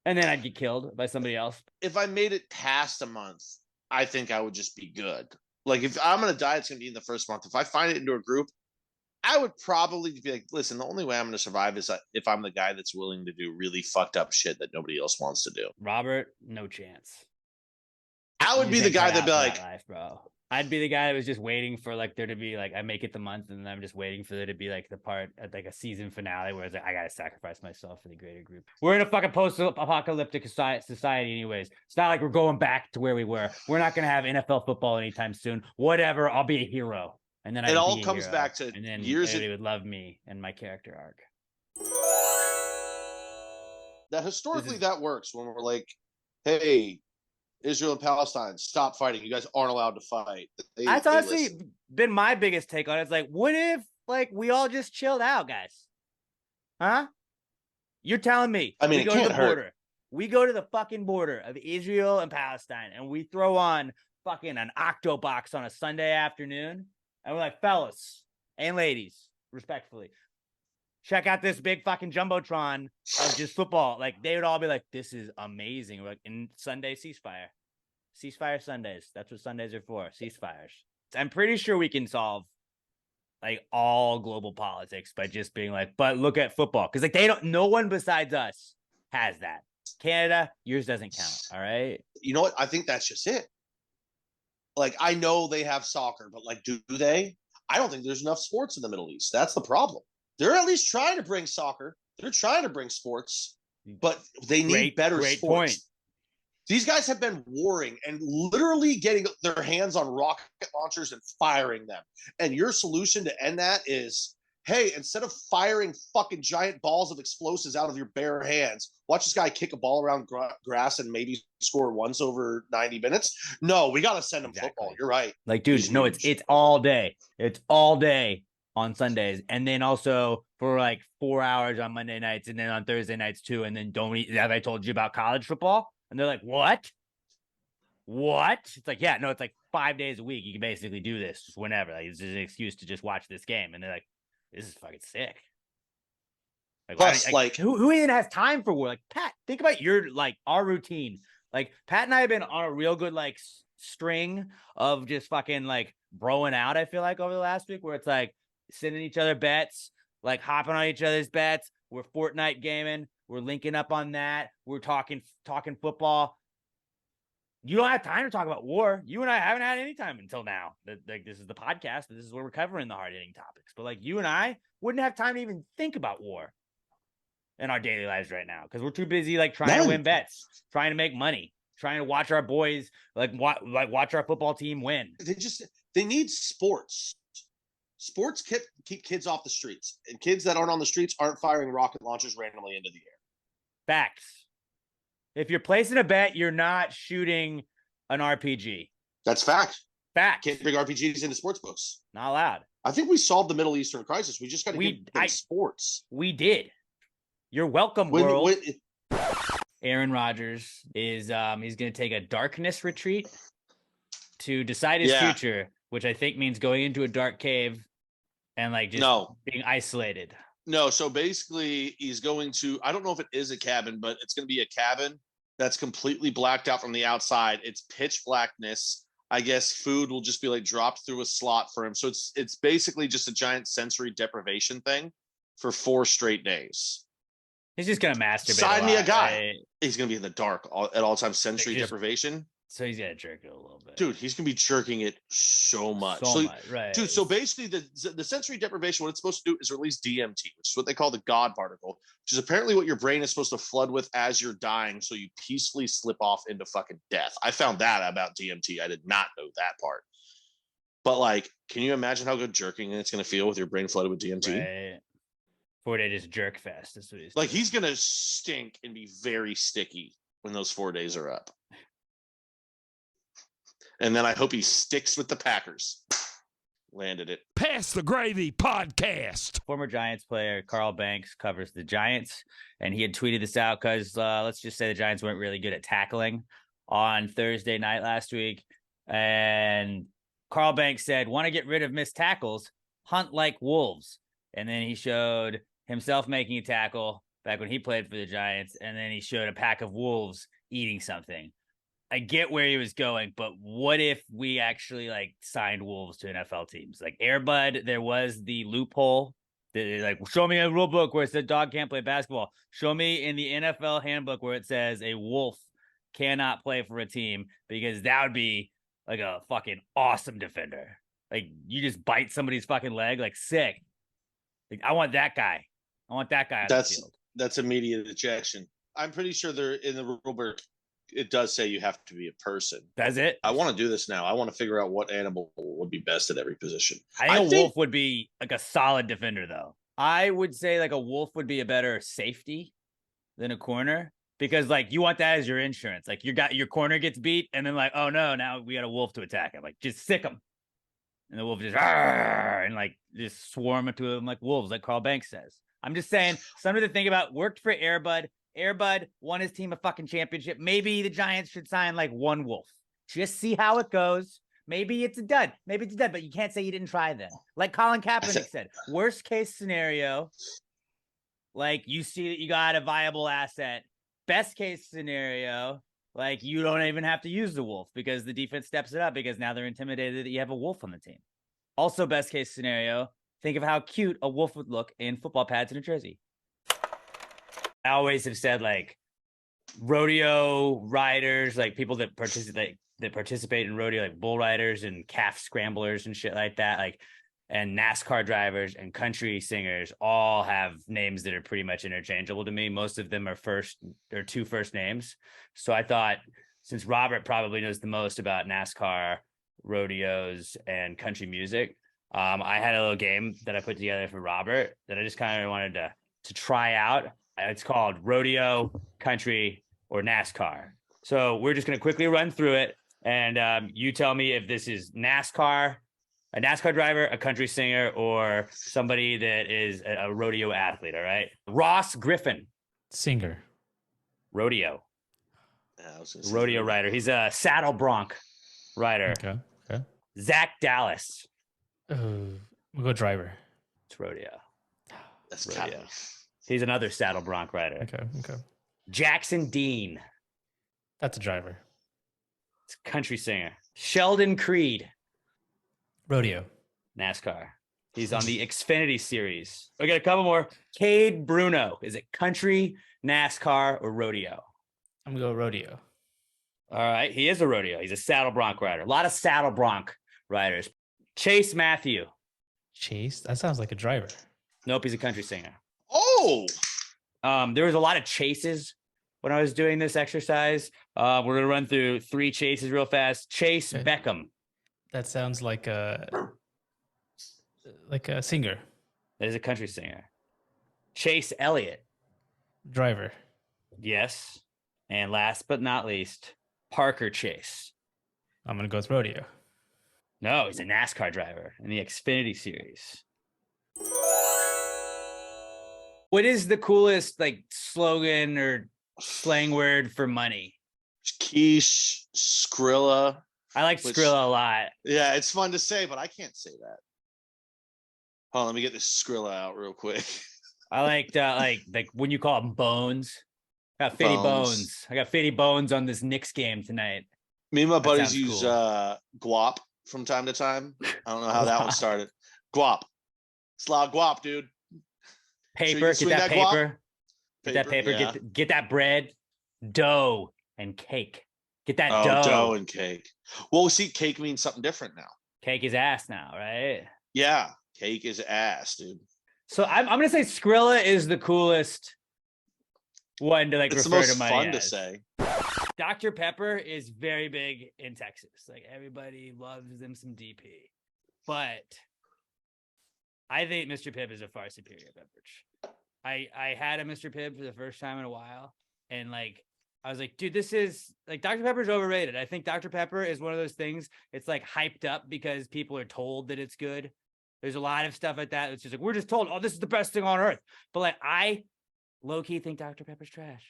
and then I'd get killed by somebody else. If I made it past a month, I think I would just be good. Like if I'm gonna die, it's gonna be in the first month. If I find it into a group, I would probably be like, listen, the only way I'm gonna survive is if I'm the guy that's willing to do really fucked up shit that nobody else wants to do. Robert, no chance. I would be the guy that'd be like, life, bro. I'd be the guy that was just waiting for like there to be like I make it the month, and then I'm just waiting for there to be like the part at like a season finale where it's like I gotta sacrifice myself for the greater group. We're in a fucking post-apocalyptic society, anyways. It's not like we're going back to where we were. We're not gonna have NFL football anytime soon. Whatever, I'll be a hero, and then it all comes back to and then years. Everybody would love me and my character arc. That historically that works when we're like, hey, Israel and Palestine, stop fighting. You guys aren't allowed to fight. That's honestly been my biggest take on it. It's like, what if like we all just chilled out, guys? Huh? You're telling me I mean, we go to the border. We go to the fucking border of Israel and Palestine, and we throw on fucking an Octobox on a Sunday afternoon, and we're like, fellas and ladies, respectfully, check out this big fucking jumbotron of just football. Like they would all be like, this is amazing. We're like, in Sunday ceasefire Sundays. That's what Sundays are for. Ceasefires. I'm pretty sure we can solve like all global politics by just being like, but look at football. Cause like no one besides us has that. Canada, yours doesn't count. All right. You know what? I think that's just it. Like, I know they have soccer, but like, do they? I don't think there's enough sports in the Middle East. That's the problem. They're at least trying to bring soccer. They're trying to bring sports, but they need better sports. Point. These guys have been warring and literally getting their hands on rocket launchers and firing them. And your solution to end that is, hey, instead of firing fucking giant balls of explosives out of your bare hands, watch this guy kick a ball around grass and maybe score once over 90 minutes. No, we got to send them football. You're right. Like, dude, no, it's all day. It's all day on Sundays, and then also for like 4 hours on Monday nights, and then on Thursday nights too. And then don't eat. Have I told you about college football? And they're like, what? It's like, yeah, no, it's like 5 days a week. You can basically do this just whenever. Like, it's just an excuse to just watch this game. And they're like, this is fucking sick. Like, plus, like who even has time for war? Like, Pat, think about our routine. Like, Pat and I have been on a real good like string of just fucking like broing out. I feel like over the last week, where it's like sending each other bets, like hopping on each other's bets. We're Fortnite gaming. We're linking up on that. We're talking football. you don't have time to talk about war. You and I haven't had any time until now. Like, this is the podcast. This is where we're covering the hard-hitting topics. But like, you and I wouldn't have time to even think about war in our daily lives right now because we're too busy like trying to win bets, trying to make money, trying to watch our boys watch our football team win. They need sports. Sports keep kids off the streets, and kids that aren't on the streets aren't firing rocket launchers randomly into the air. Facts. If you're placing a bet, you're not shooting an RPG. That's fact. Fact. Can't bring RPGs into sports books. Not allowed. I think we solved the Middle Eastern crisis. We just got to get them sports. We did. You're welcome, world. Aaron Rodgers is he's going to take a darkness retreat to decide his future, which I think means going into a dark cave and like just being isolated. No, so basically he's going to, I don't know if it is a cabin, but it's going to be a cabin that's completely blacked out from the outside. It's pitch blackness. I guess food will just be like dropped through a slot for him. So it's basically just a giant sensory deprivation thing for 4 straight days. He's just going to masturbate. Sign me a guy. Right? He's going to be in the dark at all times, sensory deprivation. So he's going to jerk it a little bit. Dude, he's going to be jerking it so much. Right. Dude, so basically the sensory deprivation, what it's supposed to do is release DMT, which is what they call the God particle, which is apparently what your brain is supposed to flood with as you're dying so you peacefully slip off into fucking death. I found that about DMT. I did not know that part. But like, can you imagine how good jerking it's going to feel with your brain flooded with DMT? Right. 4 day just jerk fest. That's what he's like doing. He's going to stink and be very sticky when those 4 days are up. And then I hope he sticks with the Packers. Landed it. Pass the Gravy podcast. Former Giants player Carl Banks covers the Giants, and he had tweeted this out because let's just say the Giants weren't really good at tackling on Thursday night last week. And Carl Banks said, want to get rid of missed tackles, hunt like wolves. And then he showed himself making a tackle back when he played for the Giants. And then he showed a pack of wolves eating something. I get where he was going, but what if we actually like signed wolves to NFL teams? Like Air Bud, there was the loophole that like, show me a rule book where it said dog can't play basketball. Show me in the NFL handbook where it says a wolf cannot play for a team, because that would be like a fucking awesome defender. Like you just bite somebody's fucking leg, like sick. Like, I want that guy. I want that guy on the field. That's immediate ejection. I'm pretty sure they're in the rule book. It does say you have to be a person. That's it. I want to do this now. I want to figure out what animal would be best at every position. I think a wolf would be like a solid defender, though. I would say like a wolf would be a better safety than a corner, because like you want that as your insurance. Like your corner gets beat, and then like, oh no, now we got a wolf to attack him. Like just sick him, and the wolf just and like just swarm into him like wolves, like Carl Banks says. I'm just saying, something to think about. Worked for Air Bud. Air Bud won his team a fucking championship. Maybe the Giants should sign like one wolf. Just see how it goes. Maybe it's a dud. But you can't say you didn't try then. Like Colin Kaepernick said, worst case scenario, like you see that you got a viable asset. Best case scenario, like you don't even have to use the wolf because the defense steps it up because now they're intimidated that you have a wolf on the team. Also, best case scenario, think of how cute a wolf would look in football pads and a jersey. I always have said like rodeo riders, like people that participate in rodeo, like bull riders and calf scramblers and shit like that, like, and NASCAR drivers and country singers all have names that are pretty much interchangeable to me. Most of them are two first names. So I thought, since Robert probably knows the most about NASCAR, rodeos, and country music, I had a little game that I put together for Robert that I just kind of wanted to try out. It's called Rodeo, Country, or NASCAR. So we're just going to quickly run through it, and you tell me if this is NASCAR, a NASCAR driver, a country singer, or somebody that is a rodeo athlete, all right? Ross Griffin. Singer. Rodeo. Yeah, rodeo rider. He's a saddle bronc rider. Okay. Zach Dallas. We'll go driver. It's rodeo. That's rodeo. He's another saddle bronc rider. Okay. Jackson Dean. That's a driver. It's a country singer. Sheldon Creed. Rodeo. NASCAR. He's on the Xfinity series. We got a couple more. Cade Bruno. Is it country, NASCAR, or rodeo? I'm going to go rodeo. All right, he is a rodeo. He's a saddle bronc rider. A lot of saddle bronc riders. Chase Matthew. Chase? That sounds like a driver. Nope, he's a country singer. Oh, There was a lot of chases when I was doing this exercise. We're gonna run through 3 chases real fast. Chase Okay. Beckham. That sounds like a singer. That is a country singer. Chase Elliott. Driver. Yes. And last but not least, Parker Chase. I'm gonna go with rodeo. No, he's a NASCAR driver in the Xfinity series. What is the coolest like slogan or slang word for money? quiche, Skrilla. I like Which- Skrilla a lot. Yeah, it's fun to say, but I can't say that. Hold on, let me get this Skrilla out real quick. I liked like when you call them bones. I got Fitty Bones. bones. I got Fitty bones on this Knicks game tonight. Me and my buddies sounds use cool. guap from time to time. I don't know how that one started. Guap. It's a lot of guap, dude. Paper, you get swing that that guap? paper. Get that paper. yeah. Get that bread, dough, and cake. Get that Oh, dough. dough and cake. Well, see, cake means something different now. Cake is ass now, right? Yeah, cake is ass, dude. So I'm gonna say Skrilla is the coolest one to like It's the refer most to money fun to as. say. Dr. Pepper is very big in Texas. Like everybody loves them some DP. But I think Mr. Pibb is a far superior beverage. I had a Mr. Pibb for the first time in a while, and like I was like, dude, this is like Dr. Pepper's overrated. I think Dr. Pepper is one of those things. It's like hyped up because people are told that it's good. There's a lot of stuff like that. It's just like we're just told, oh, this is the best thing on earth. But like I low-key think Dr. Pepper's trash.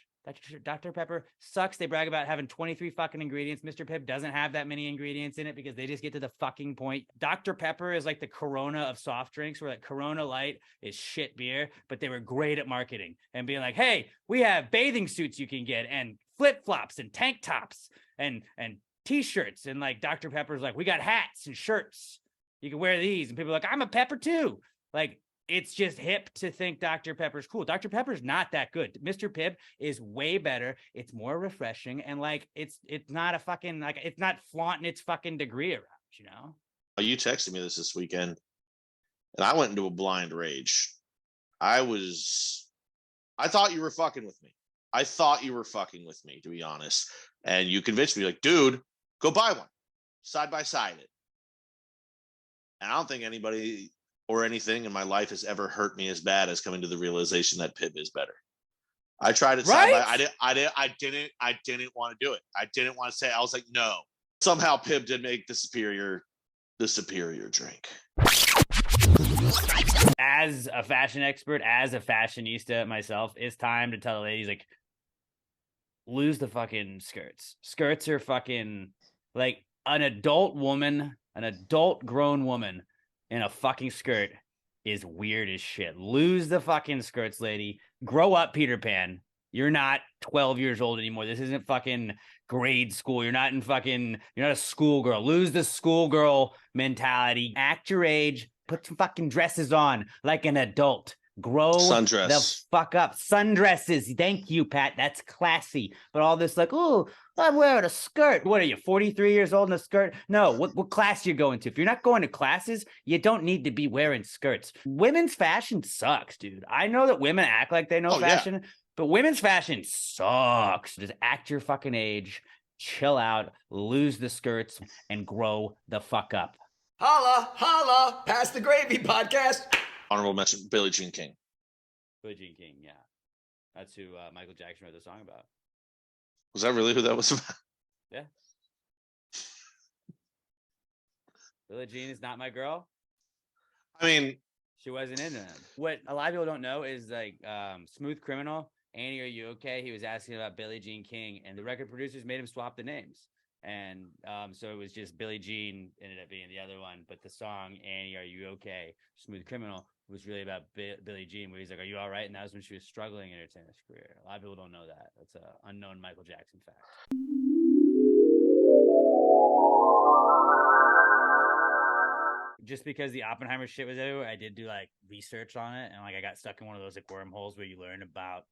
Dr. Pepper sucks. They brag about having 23 fucking ingredients. Mr. Pibb doesn't have that many ingredients in it because they just get to the fucking point. Dr. Pepper is like the Corona of soft drinks, where like Corona Light is shit beer, but they were great at marketing and being like, hey, we have bathing suits you can get and flip-flops and tank tops and t-shirts. And like Dr. Pepper's like, we got hats and shirts. You can wear these. And people are like, I'm a Pepper too. Like, it's just hip to think Dr. Pepper's cool. Dr. Pepper's not that good. Mr. Pibb is way better. It's more refreshing. And like, it's not a fucking, like, it's not flaunting its fucking degree around, you know? You texted me this weekend, and I went into a blind rage. I thought you were fucking with me. I thought you were fucking with me, to be honest. And you convinced me, like, dude, go buy one. Side by side it. And I don't think anybody or anything in my life has ever hurt me as bad as coming to the realization that Pibb is better. I tried it side by. I didn't want to do it. I didn't want to say. I was like, no. Somehow Pibb did make the superior drink. As a fashion expert, as a fashionista myself, it's time to tell the ladies, like, lose the fucking skirts. Skirts are fucking like an adult woman, an adult grown woman in a fucking skirt is weird as shit. Lose the fucking skirts, lady. Grow up, Peter Pan. You're not 12 years old anymore. This isn't fucking grade school. You're not a schoolgirl. Lose the schoolgirl mentality. Act your age. Put some fucking dresses on like an adult. Grow Sundress. the fuck up. Sundresses. Thank you, Pat. That's classy. But all this like, oh, I'm wearing a skirt. What are you, 43 years old in a skirt? No, what class you going to? If you're not going to classes, you don't need to be wearing skirts. Women's fashion sucks, dude. I know that women act like they know fashion, but women's fashion sucks. Just act your fucking age, chill out, lose the skirts, and grow the fuck up. Holla, holla, pass the gravy podcast. Honorable mention, Billie Jean King. Billie Jean King, yeah. That's who Michael Jackson wrote the song about. Was that really who that was about? Yeah. Billie Jean is not my girl. I mean, She wasn't into him. What a lot of people don't know is like Smooth Criminal, Annie, Are You Okay? He was asking about Billie Jean King, and the record producers made him swap the names. And so it was just Billie Jean ended up being the other one. But the song, Annie, Are You Okay? Smooth Criminal, was really about Billie Jean, where he's like, are you all right? And that was when she was struggling in her tennis career. A lot of people don't know that. That's an unknown Michael Jackson fact. Just because the Oppenheimer shit was everywhere, I did do like research on it, and like I got stuck in one of those like wormholes where you learn about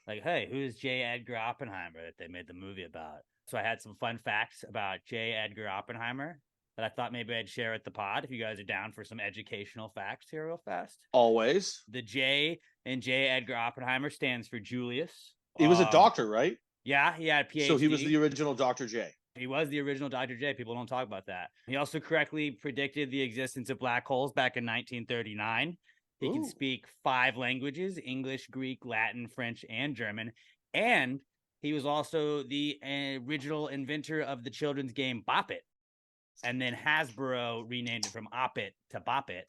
like, hey, who's J. Edgar Oppenheimer that they made the movie about? So I had some fun facts about J. Edgar Oppenheimer that I thought maybe I'd share at the pod if you guys are down for some educational facts here real fast. Always. The J in J. Edgar Oppenheimer stands for Julius. He was a doctor, right? Yeah, he had a PhD. So he was the original Dr. J. He was the original Dr. J. People don't talk about that. He also correctly predicted the existence of black holes back in 1939. He can speak 5 languages: English, Greek, Latin, French, and German. And he was also the original inventor of the children's game Bop It. And then Hasbro renamed it from Op It to Bop It.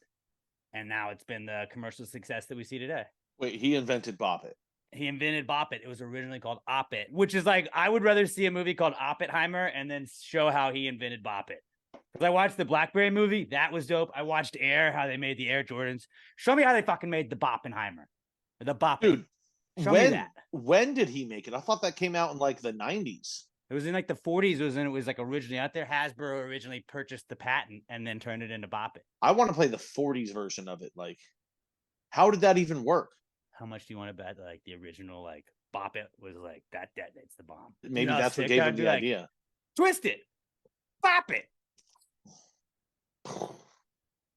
And now it's been the commercial success that we see today. Wait, he invented Bop It. He invented Bop It. It was originally called Op It, which is like, I would rather see a movie called Oppenheimer and then show how he invented Bop It. Because I watched the BlackBerry movie. That was dope. I watched Air, how they made the Air Jordans. Show me how they fucking made the Boppenheimer. The Bop It. Dude, Show me that. When did he make it? I thought that came out in like the 90s. It was in like the 40s. It was like originally out there. Hasbro originally purchased the patent and then turned it into Bop It. I want to play the 40s version of it. Like, how did that even work? How much do you want to bet that, like, the original like Bop It was like that detonates the bomb? Maybe that's what gave him the idea. Twist it. Bop it.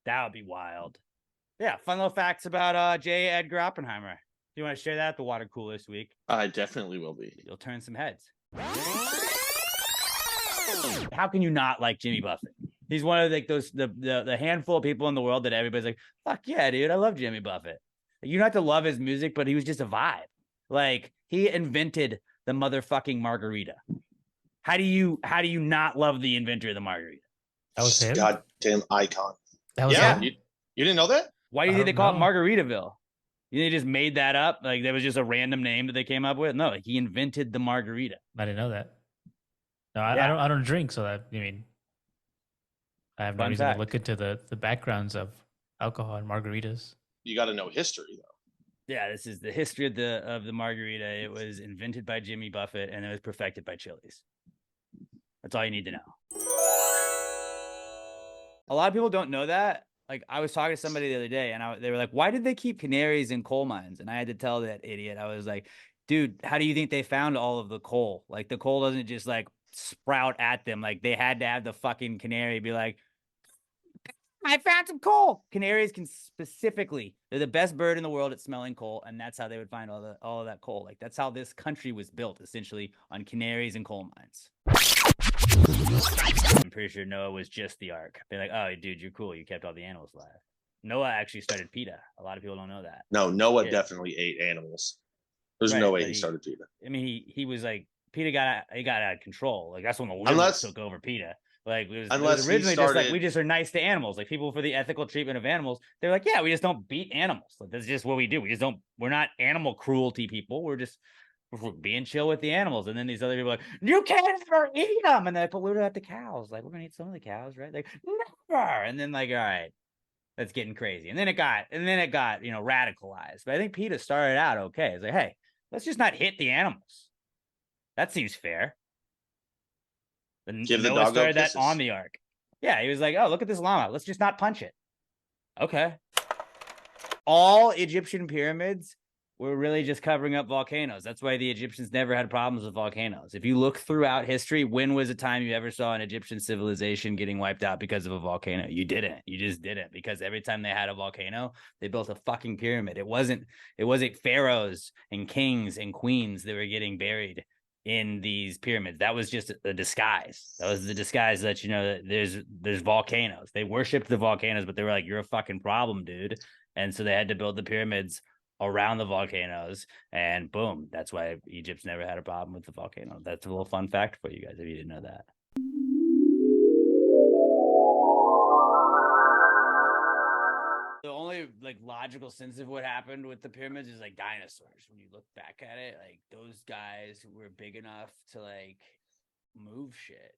That would be wild. Yeah, fun little facts about J. Edgar Oppenheimer. Do you want to share that at the water cooler this week? I definitely will be. You'll turn some heads. How can you not like Jimmy Buffett? He's one of like those the handful of people in the world that everybody's like, fuck yeah, dude, I love Jimmy Buffett. You don't have to love his music, but he was just a vibe. Like, he invented the motherfucking margarita. How do you not love the inventor of the margarita? That was him. Goddamn icon. That was Yeah, him? you didn't know that? Why do you I think they don't call it know. Margaritaville? You think they just made that up? Like, that was just a random name that they came up with? No, he invented the margarita. I didn't know that. No, Yeah. I don't drink, so that I have no Fun reason fact. to look into the backgrounds of alcohol and margaritas. You got to know history, though. Yeah, this is the history of the margarita. It was invented by Jimmy Buffett and it was perfected by Chili's. That's all you need to know. A lot of people don't know that. Like, I was talking to somebody the other day and they were like, why did they keep canaries in coal mines? And I had to tell that idiot, I was like, dude, how do you think they found all of the coal? Like, the coal doesn't just like sprout at them. Like, they had to have the fucking canary be like, I found some coal. Canaries can specifically, they're the best bird in the world at smelling coal, and that's how they would find all of that coal. Like, that's how this country was built, essentially, on canaries and coal mines. I'm pretty sure Noah was just the Ark. They're like, oh, dude, you're cool. You kept all the animals alive. Noah actually started PETA. A lot of people don't know that. No, Noah Yeah. definitely ate animals. There's Right, no way but he started PETA. I mean, he was like, PETA got out of control. Like, that's when the Unless- liberals took over PETA. Like, it was Unless he originally just like, started- we just are nice to animals. Like, people for the ethical treatment of animals, they're like, yeah, we just don't beat animals. Like, that's just what we do. We're not animal cruelty people. We're being chill with the animals. And then these other people are like, you can't ever eat them. And they're like, but what about the cows? Like, we're gonna eat some of the cows, right? Like, never. And then, like, all right, that's getting crazy. And then it got, radicalized. But I think PETA started out okay. It's like, hey, let's just not hit the animals. That seems fair. And Give the Noah doggo started that kisses. on the Ark. Yeah, he was like, oh, look at this llama. Let's just not punch it. Okay. All Egyptian pyramids were really just covering up volcanoes. That's why the Egyptians never had problems with volcanoes. If you look throughout history, when was a time you ever saw an Egyptian civilization getting wiped out because of a volcano? You didn't. You just didn't. Because every time they had a volcano, they built a fucking pyramid. It wasn't pharaohs and kings and queens that were getting buried in these pyramids. That was just a disguise. That was the disguise that, that there's volcanoes. They worshipped the volcanoes, but they were like, you're a fucking problem, dude. And so they had to build the pyramids around the volcanoes, and boom, that's why Egypt's never had a problem with the volcano. That's a little fun fact for you guys if you didn't know that. The only like logical sense of what happened with the pyramids is like dinosaurs. When you look back at it, like those guys were big enough to like move shit.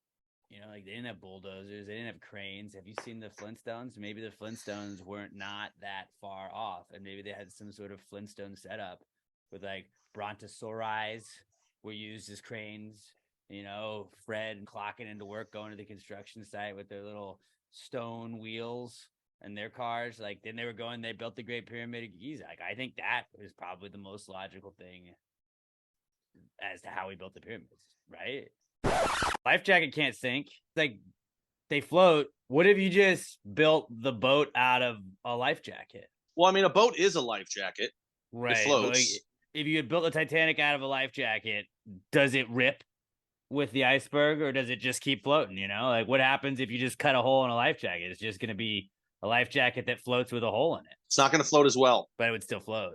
Like they didn't have bulldozers, they didn't have cranes. Have you seen the Flintstones? Maybe the Flintstones weren't not that far off, and maybe they had some sort of Flintstone setup with like brontosauris were used as cranes. Fred clocking into work, going to the construction site with their little stone wheels and their cars. Like then they built the Great Pyramid of Giza. Like I think that is probably the most logical thing as to how we built the pyramids, right? Life jacket can't sink. Like they float. What if you just built the boat out of a life jacket? Well, I mean, a boat is a life jacket. Right. It But, like, floats. if you had built the Titanic out of a life jacket, does it rip with the iceberg or does it just keep floating? You know, like what happens if you just cut a hole in a life jacket? It's just going to be a life jacket that floats with a hole in it, It's not going to float as well. but it would still float.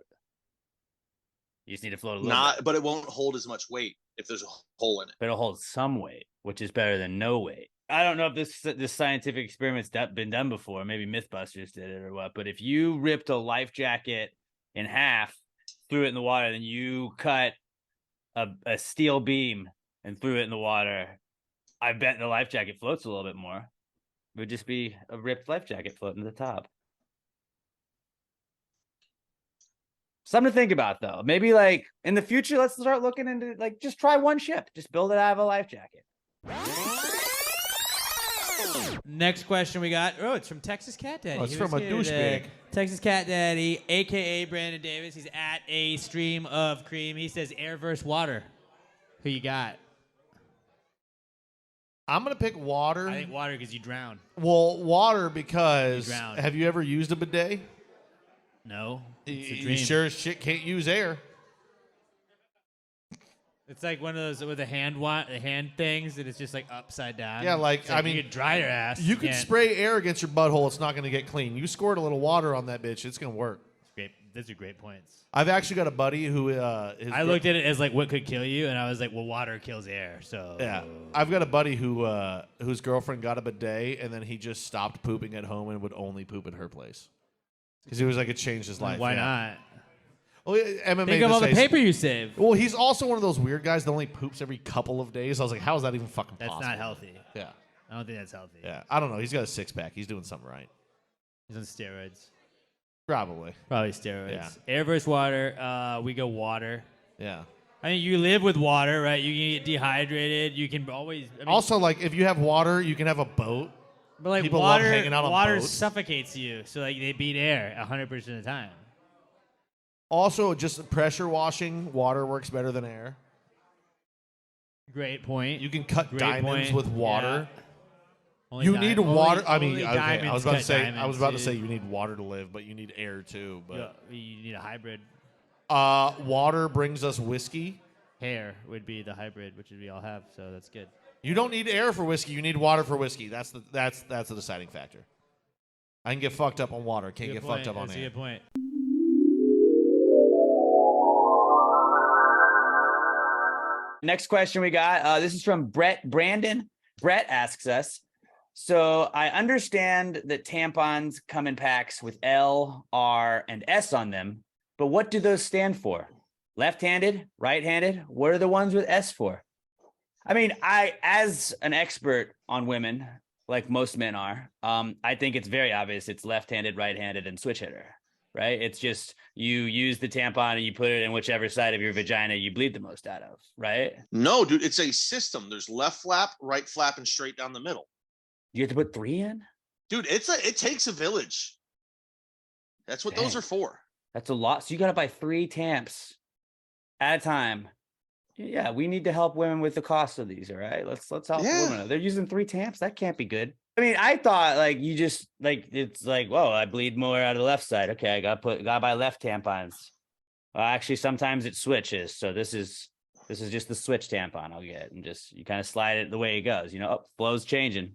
You just need to float a little bit. But it won't hold as much weight if there's a hole in it. But it'll hold some weight, which is better than no weight. I don't know if this scientific experiment's been done before. Maybe Mythbusters did it or what. But if you ripped a life jacket in half, threw it in the water, then you cut a steel beam and threw it in the water, I bet the life jacket floats a little bit more. It would just be a ripped life jacket floating to the top. Something to think about, though. Maybe like in the future, let's start looking into like just try one ship, just build it out of a life jacket. Next question we got. Oh, it's from Texas Cat Daddy. Oh, it's He from was a here douchebag. today. Texas Cat Daddy, aka Brandon Davis. He's at a stream of cream. He says air versus water. Who you got? I'm gonna pick water. I think water because you drown. Well, water because You drown. have you ever used a bidet? No, it's a You dream. sure as shit can't use air. It's like one of those with the hand things, and it's just like upside down. Yeah, like, It's I mean, you could dry your ass. You can can't. spray air against your butthole; it's not gonna get clean. You squirt a little water on that bitch; it's gonna work. Great. Those are great points. I've actually got a buddy who I looked at it as like what could kill you, and I was like, well, water kills air. So Yeah, I've got a buddy who whose girlfriend got a bidet, and then he just stopped pooping at home and would only poop at her place because he was like, it changed his life. Why yeah. not? Well, MMA. Think of all the says- paper you saved. Well, he's also one of those weird guys that only poops every couple of days. I was like, how is that even fucking That's possible? not healthy. Yeah, I don't think that's healthy. yeah. I don't know. He's got a six pack. He's doing something right. He's on steroids. Probably. Probably steroids. Yeah. Air versus water. We go water. Yeah. I mean, you live with water, right? You can get dehydrated. You can always. I mean, Also, like, if you have water, you can have a boat. but like people love water, hanging out on water boats. suffocates you. So like they beat air 100% of the time. Also, just pressure washing, water works better than air. Great point. You can cut Great diamonds point. with water. Yeah. Only You di- need only- water. I mean, only okay. I diamonds was about to cut say. I diamonds, was about to dude. say you need water to live, but you need air too. But You need a hybrid. water brings us whiskey. Hair would be the hybrid, which we all have. So that's good. You don't need air for whiskey. You need water for whiskey. That's the deciding factor. I can get fucked up on water. Can't Good get point. fucked up on That's a air. good point. Next question we got. This is from Brandon. Brett asks us, so I understand that tampons come in packs with L, R, and S on them, but what do those stand for? Left-handed, right-handed? What are the ones with S for? I mean, as an expert on women, like most men are, I think it's very obvious it's left-handed, right-handed, and switch hitter, right? It's just you use the tampon and you put it in whichever side of your vagina you bleed the most out of, right? No, dude, it's a system. There's left flap, right flap, and straight down the middle. You have to put 3 in? Dude, it takes a village. That's what those Dang. are for. That's a lot. So you got to buy 3 tamps at a time. Yeah, we need to help women with the cost of these. All right, let's help Yeah. women. They're using 3 tamps. That can't be good. I mean, I thought like you just like it's like, whoa, I bleed more out of the left side. Okay, I gotta buy left tampons. Actually, sometimes it switches. So this is just the switch tampon I'll get, and just you kind of slide it the way it goes. You know, flow's changing.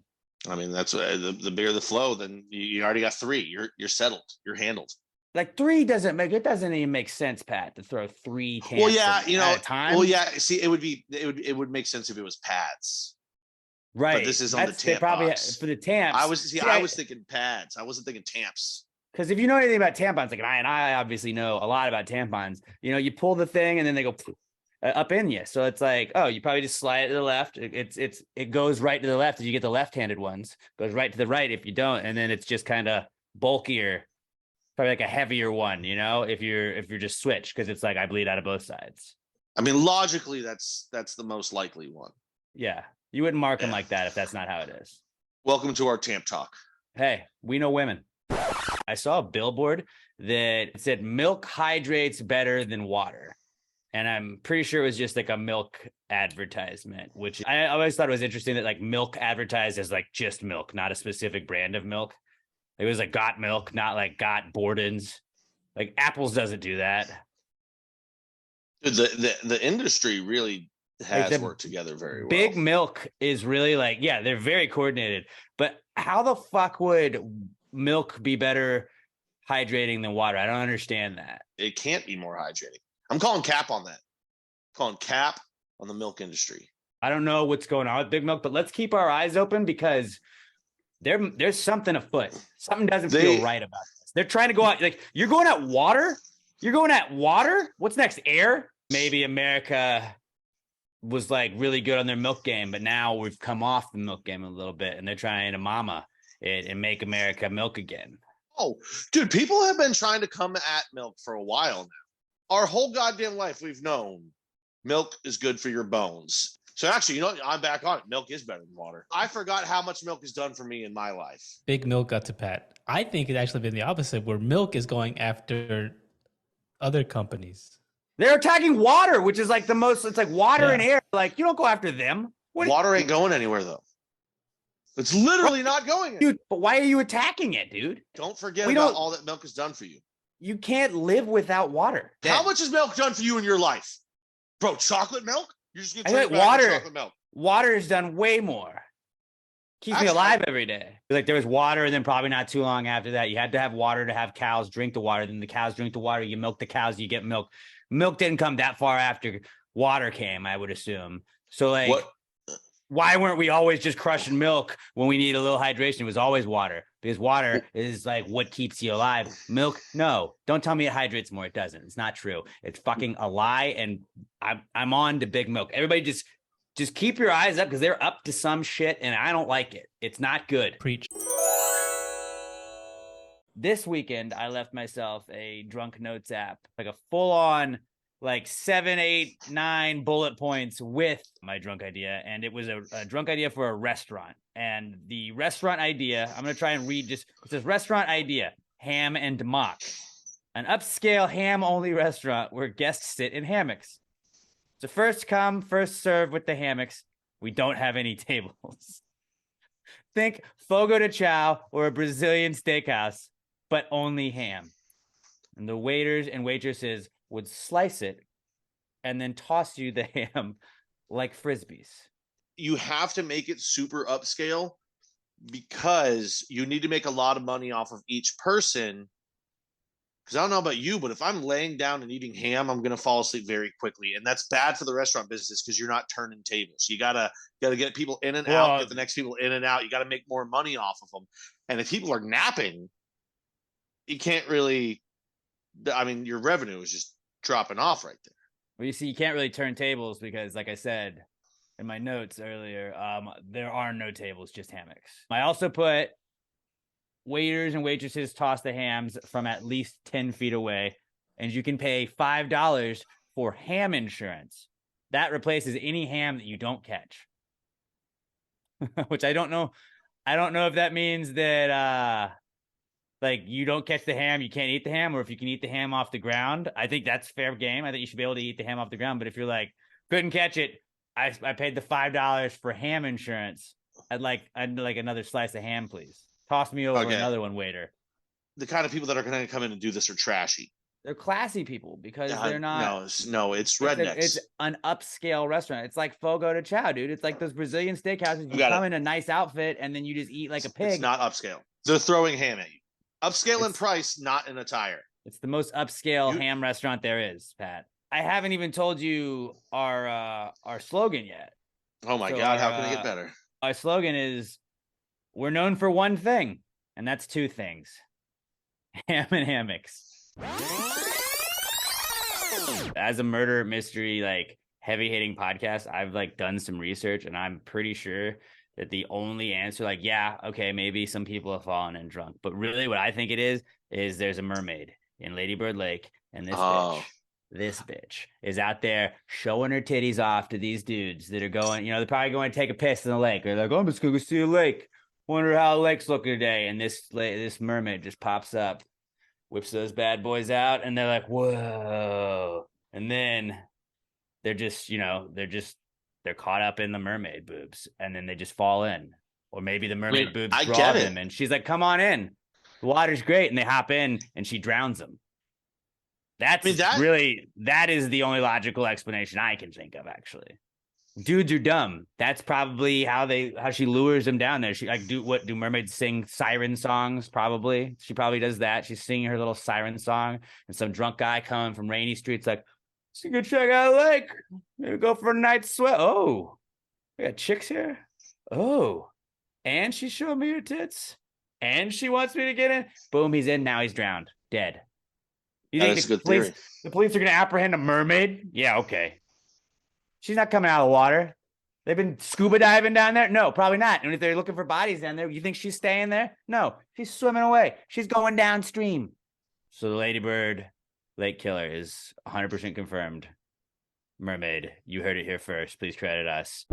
I mean, that's the bigger the flow, then you already got 3. You're settled. You're handled. Like 3 doesn't even make sense, Pat, to throw 3 tamps. Well, yeah, at a time. Well, yeah. See, it would make sense if it was pads. Right. But this is on the They probably tampons. for the tamps. I was thinking pads. I wasn't thinking tamps. Because if you know anything about tampons, like I obviously know a lot about tampons. You know, you pull the thing and then they go up in you. So it's like, oh, you probably just slide it to the left. It goes right to the left if you get the left-handed ones. Goes right to the right if you don't, and then it's just kind of bulkier, probably like a heavier one. You know, if you're just switch, because it's like I bleed out of both sides. I mean, logically, that's the most likely one. Yeah, you wouldn't mark them Yeah. like that if that's not how it is. Welcome to our Tamp Talk. Hey, we know women. I saw a billboard that said milk hydrates better than water. And I'm pretty sure it was just like a milk advertisement, which I always thought it was interesting that like milk advertised as like just milk, not a specific brand of milk. It was like Got Milk, not like Got Borden's. Like Apple's doesn't do that. Dude, the industry really has the worked together very well. Big Milk is really like, yeah, they're very coordinated. But how the fuck would milk be better hydrating than water? I don't understand that. It can't be more hydrating. I'm calling cap on that. I'm calling cap on the milk industry. I don't know what's going on with Big Milk, but let's keep our eyes open because there's something afoot. Something doesn't feel right about this. They're trying to go out like you're going at water. You're going at water. What's next? Air? Maybe America was like really good on their milk game, but now we've come off the milk game a little bit, and they're trying to mama it and make America milk again. Oh, dude, people have been trying to come at milk for a while now. Our whole goddamn life, we've known milk is good for your bones. So actually, you know, I'm back on it. Milk is better than water. I forgot how much milk has done for me in my life. Big Milk got to Pat. I think it's actually been the opposite, where milk is going after other companies. They're attacking water, which is like the most, it's like water and air. Like, you don't go after them. Water ain't going anywhere, though. It's literally not going anywhere. Dude, but why are you attacking it, dude? Don't forget about all that milk has done for you. You can't live without water. How much has milk done for you in your life? Bro, chocolate milk? You're just going to drink chocolate milk. Water has done way more. Keeps me alive every day. Like there was water, and then probably not too long after that, you had to have water to have cows drink the water. Then the cows drink the water. You milk the cows, you get milk. Milk didn't come that far after water came, I would assume. So like, why weren't we always just crushing milk when we need a little hydration? It was always water, because water is like what keeps you alive. Milk, no, don't tell me it hydrates more. It doesn't. It's not true. It's fucking a lie. And I'm on to Big Milk. Everybody just keep your eyes up because they're up to some shit and I don't like it. It's not good. Preach. This weekend, I left myself a Drunk Notes app, like a full on like 7, 8, 9 bullet points with my drunk idea. And it was a drunk idea for a restaurant. And the restaurant idea, I'm going to try and read just, it says restaurant idea, Ham and Mock, an upscale ham only restaurant where guests sit in hammocks. So first come, first serve with the hammocks. We don't have any tables. Think Fogo de Chao or a Brazilian steakhouse, but only ham. And the waiters and waitresses would slice it and then toss you the ham like Frisbees. You have to make it super upscale because you need to make a lot of money off of each person. Because I don't know about you, but if I'm laying down and eating ham, I'm going to fall asleep very quickly. And that's bad for the restaurant business because you're not turning tables. You gotta get people in and out, get the next people in and out. You got to make more money off of them. And if people are napping, you can't really, I mean, your revenue is just dropping off right there. Well, you see, you can't really turn tables because, like I said in my notes earlier, there are no tables, just hammocks. I also put waiters and waitresses toss the hams from at least 10 feet away, and you can pay $5 for ham insurance. That replaces any ham that you don't catch. Which I don't know. I don't know if that means that like you don't catch the ham, you can't eat the ham, or if you can eat the ham off the ground. I think that's fair game. I think you should be able to eat the ham off the ground. But if you're like, couldn't catch it, I paid the $5 for ham insurance. I'd like another slice of ham, please. Toss me over another one, waiter. The kind of people that are going to come in and do this are trashy. They're classy people because they're not. No, it's rednecks. It's an upscale restaurant. It's like Fogo de Chao, dude. It's like those Brazilian steakhouses. You come in a nice outfit and then you just eat like a pig. It's not upscale. They're throwing ham at you. Upscale in price, not in attire. It's the most upscale ham restaurant there is, Pat. I haven't even told you our slogan yet. Oh my God, how can it get better? Our slogan is, we're known for one thing, and that's two things. Ham and hammocks. As a murder mystery, like heavy hitting podcast, I've like done some research and I'm pretty sure that the only answer, like, yeah, okay, maybe some people have fallen in drunk, but really what I think it is there's a mermaid in Lady Bird Lake, and this bitch is out there showing her titties off to these dudes that are going, they're probably going to take a piss in the lake. Or they're like, I'm just going to go see a lake. Wonder how the lake's looking today. And this mermaid just pops up, whips those bad boys out, and they're like, whoa. And then they're just, they're caught up in the mermaid boobs, and then they just fall in. Or maybe the mermaid boobs I draw get it. them, and she's like, "Come on in, the water's great," and they hop in, and she drowns them. That is the only logical explanation I can think of, actually. Dudes are dumb. That's probably how she lures them down there. She do mermaids sing siren songs? Probably. She probably does that. She's singing her little siren song, and some drunk guy coming from rainy streets like, "You can check out the lake. Maybe go for a night's sweat." Oh, we got chicks here. Oh, and she's showing me her tits, and she wants me to get in. Boom, he's in. Now he's drowned, dead. You think the police are going to apprehend a mermaid? Yeah, okay. She's not coming out of the water. They've been scuba diving down there? No, probably not. And if they're looking for bodies down there, you think she's staying there? No, she's swimming away. She's going downstream. So the Ladybird Lake Killer is 100% confirmed. Mermaid, you heard it here first. Please credit us.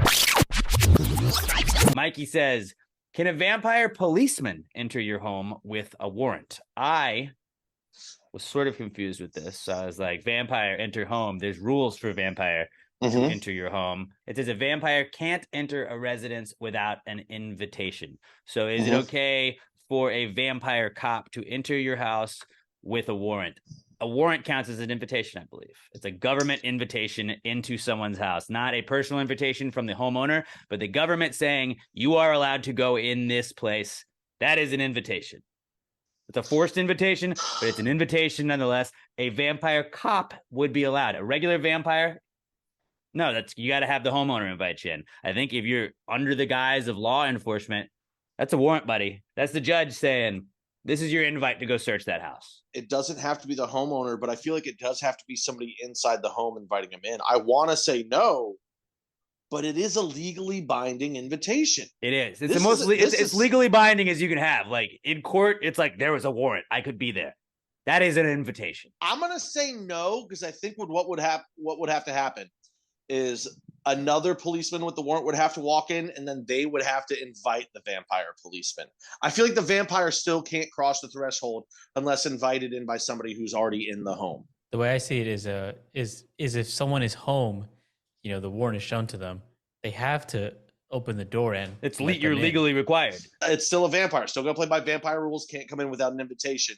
Mikey says, can a vampire policeman enter your home with a warrant? I was sort of confused with this. So I was like, vampire, enter home. There's rules for vampire to enter your home. It says a vampire can't enter a residence without an invitation. So is it okay for a vampire cop to enter your house with a warrant? A warrant counts as an invitation, I believe. It's a government invitation into someone's house, not a personal invitation from the homeowner, but the government saying you are allowed to go in this place. That is an invitation. It's a forced invitation, but it's an invitation nonetheless. A vampire cop would be allowed. A regular vampire, no, you got to have the homeowner invite you in. I think if you're under the guise of law enforcement, that's a warrant, buddy. That's the judge saying, this is your invite to go search that house. It doesn't have to be the homeowner, but I feel like it does have to be somebody inside the home inviting them in. I want to say no, but it is a legally binding invitation. It is. It's it's legally binding as you can have. Like in court, it's like there was a warrant. I could be there. That is an invitation. I'm gonna say no because I think what would have to happen is another policeman with the warrant would have to walk in, and then they would have to invite the vampire policeman. I feel like the vampire still can't cross the threshold unless invited in by somebody who's already in the home. The way I see it is if someone is home, the warrant is shown to them, they have to open the door in. You're legally required. It's still a vampire. Still gonna play by vampire rules. Can't come in without an invitation.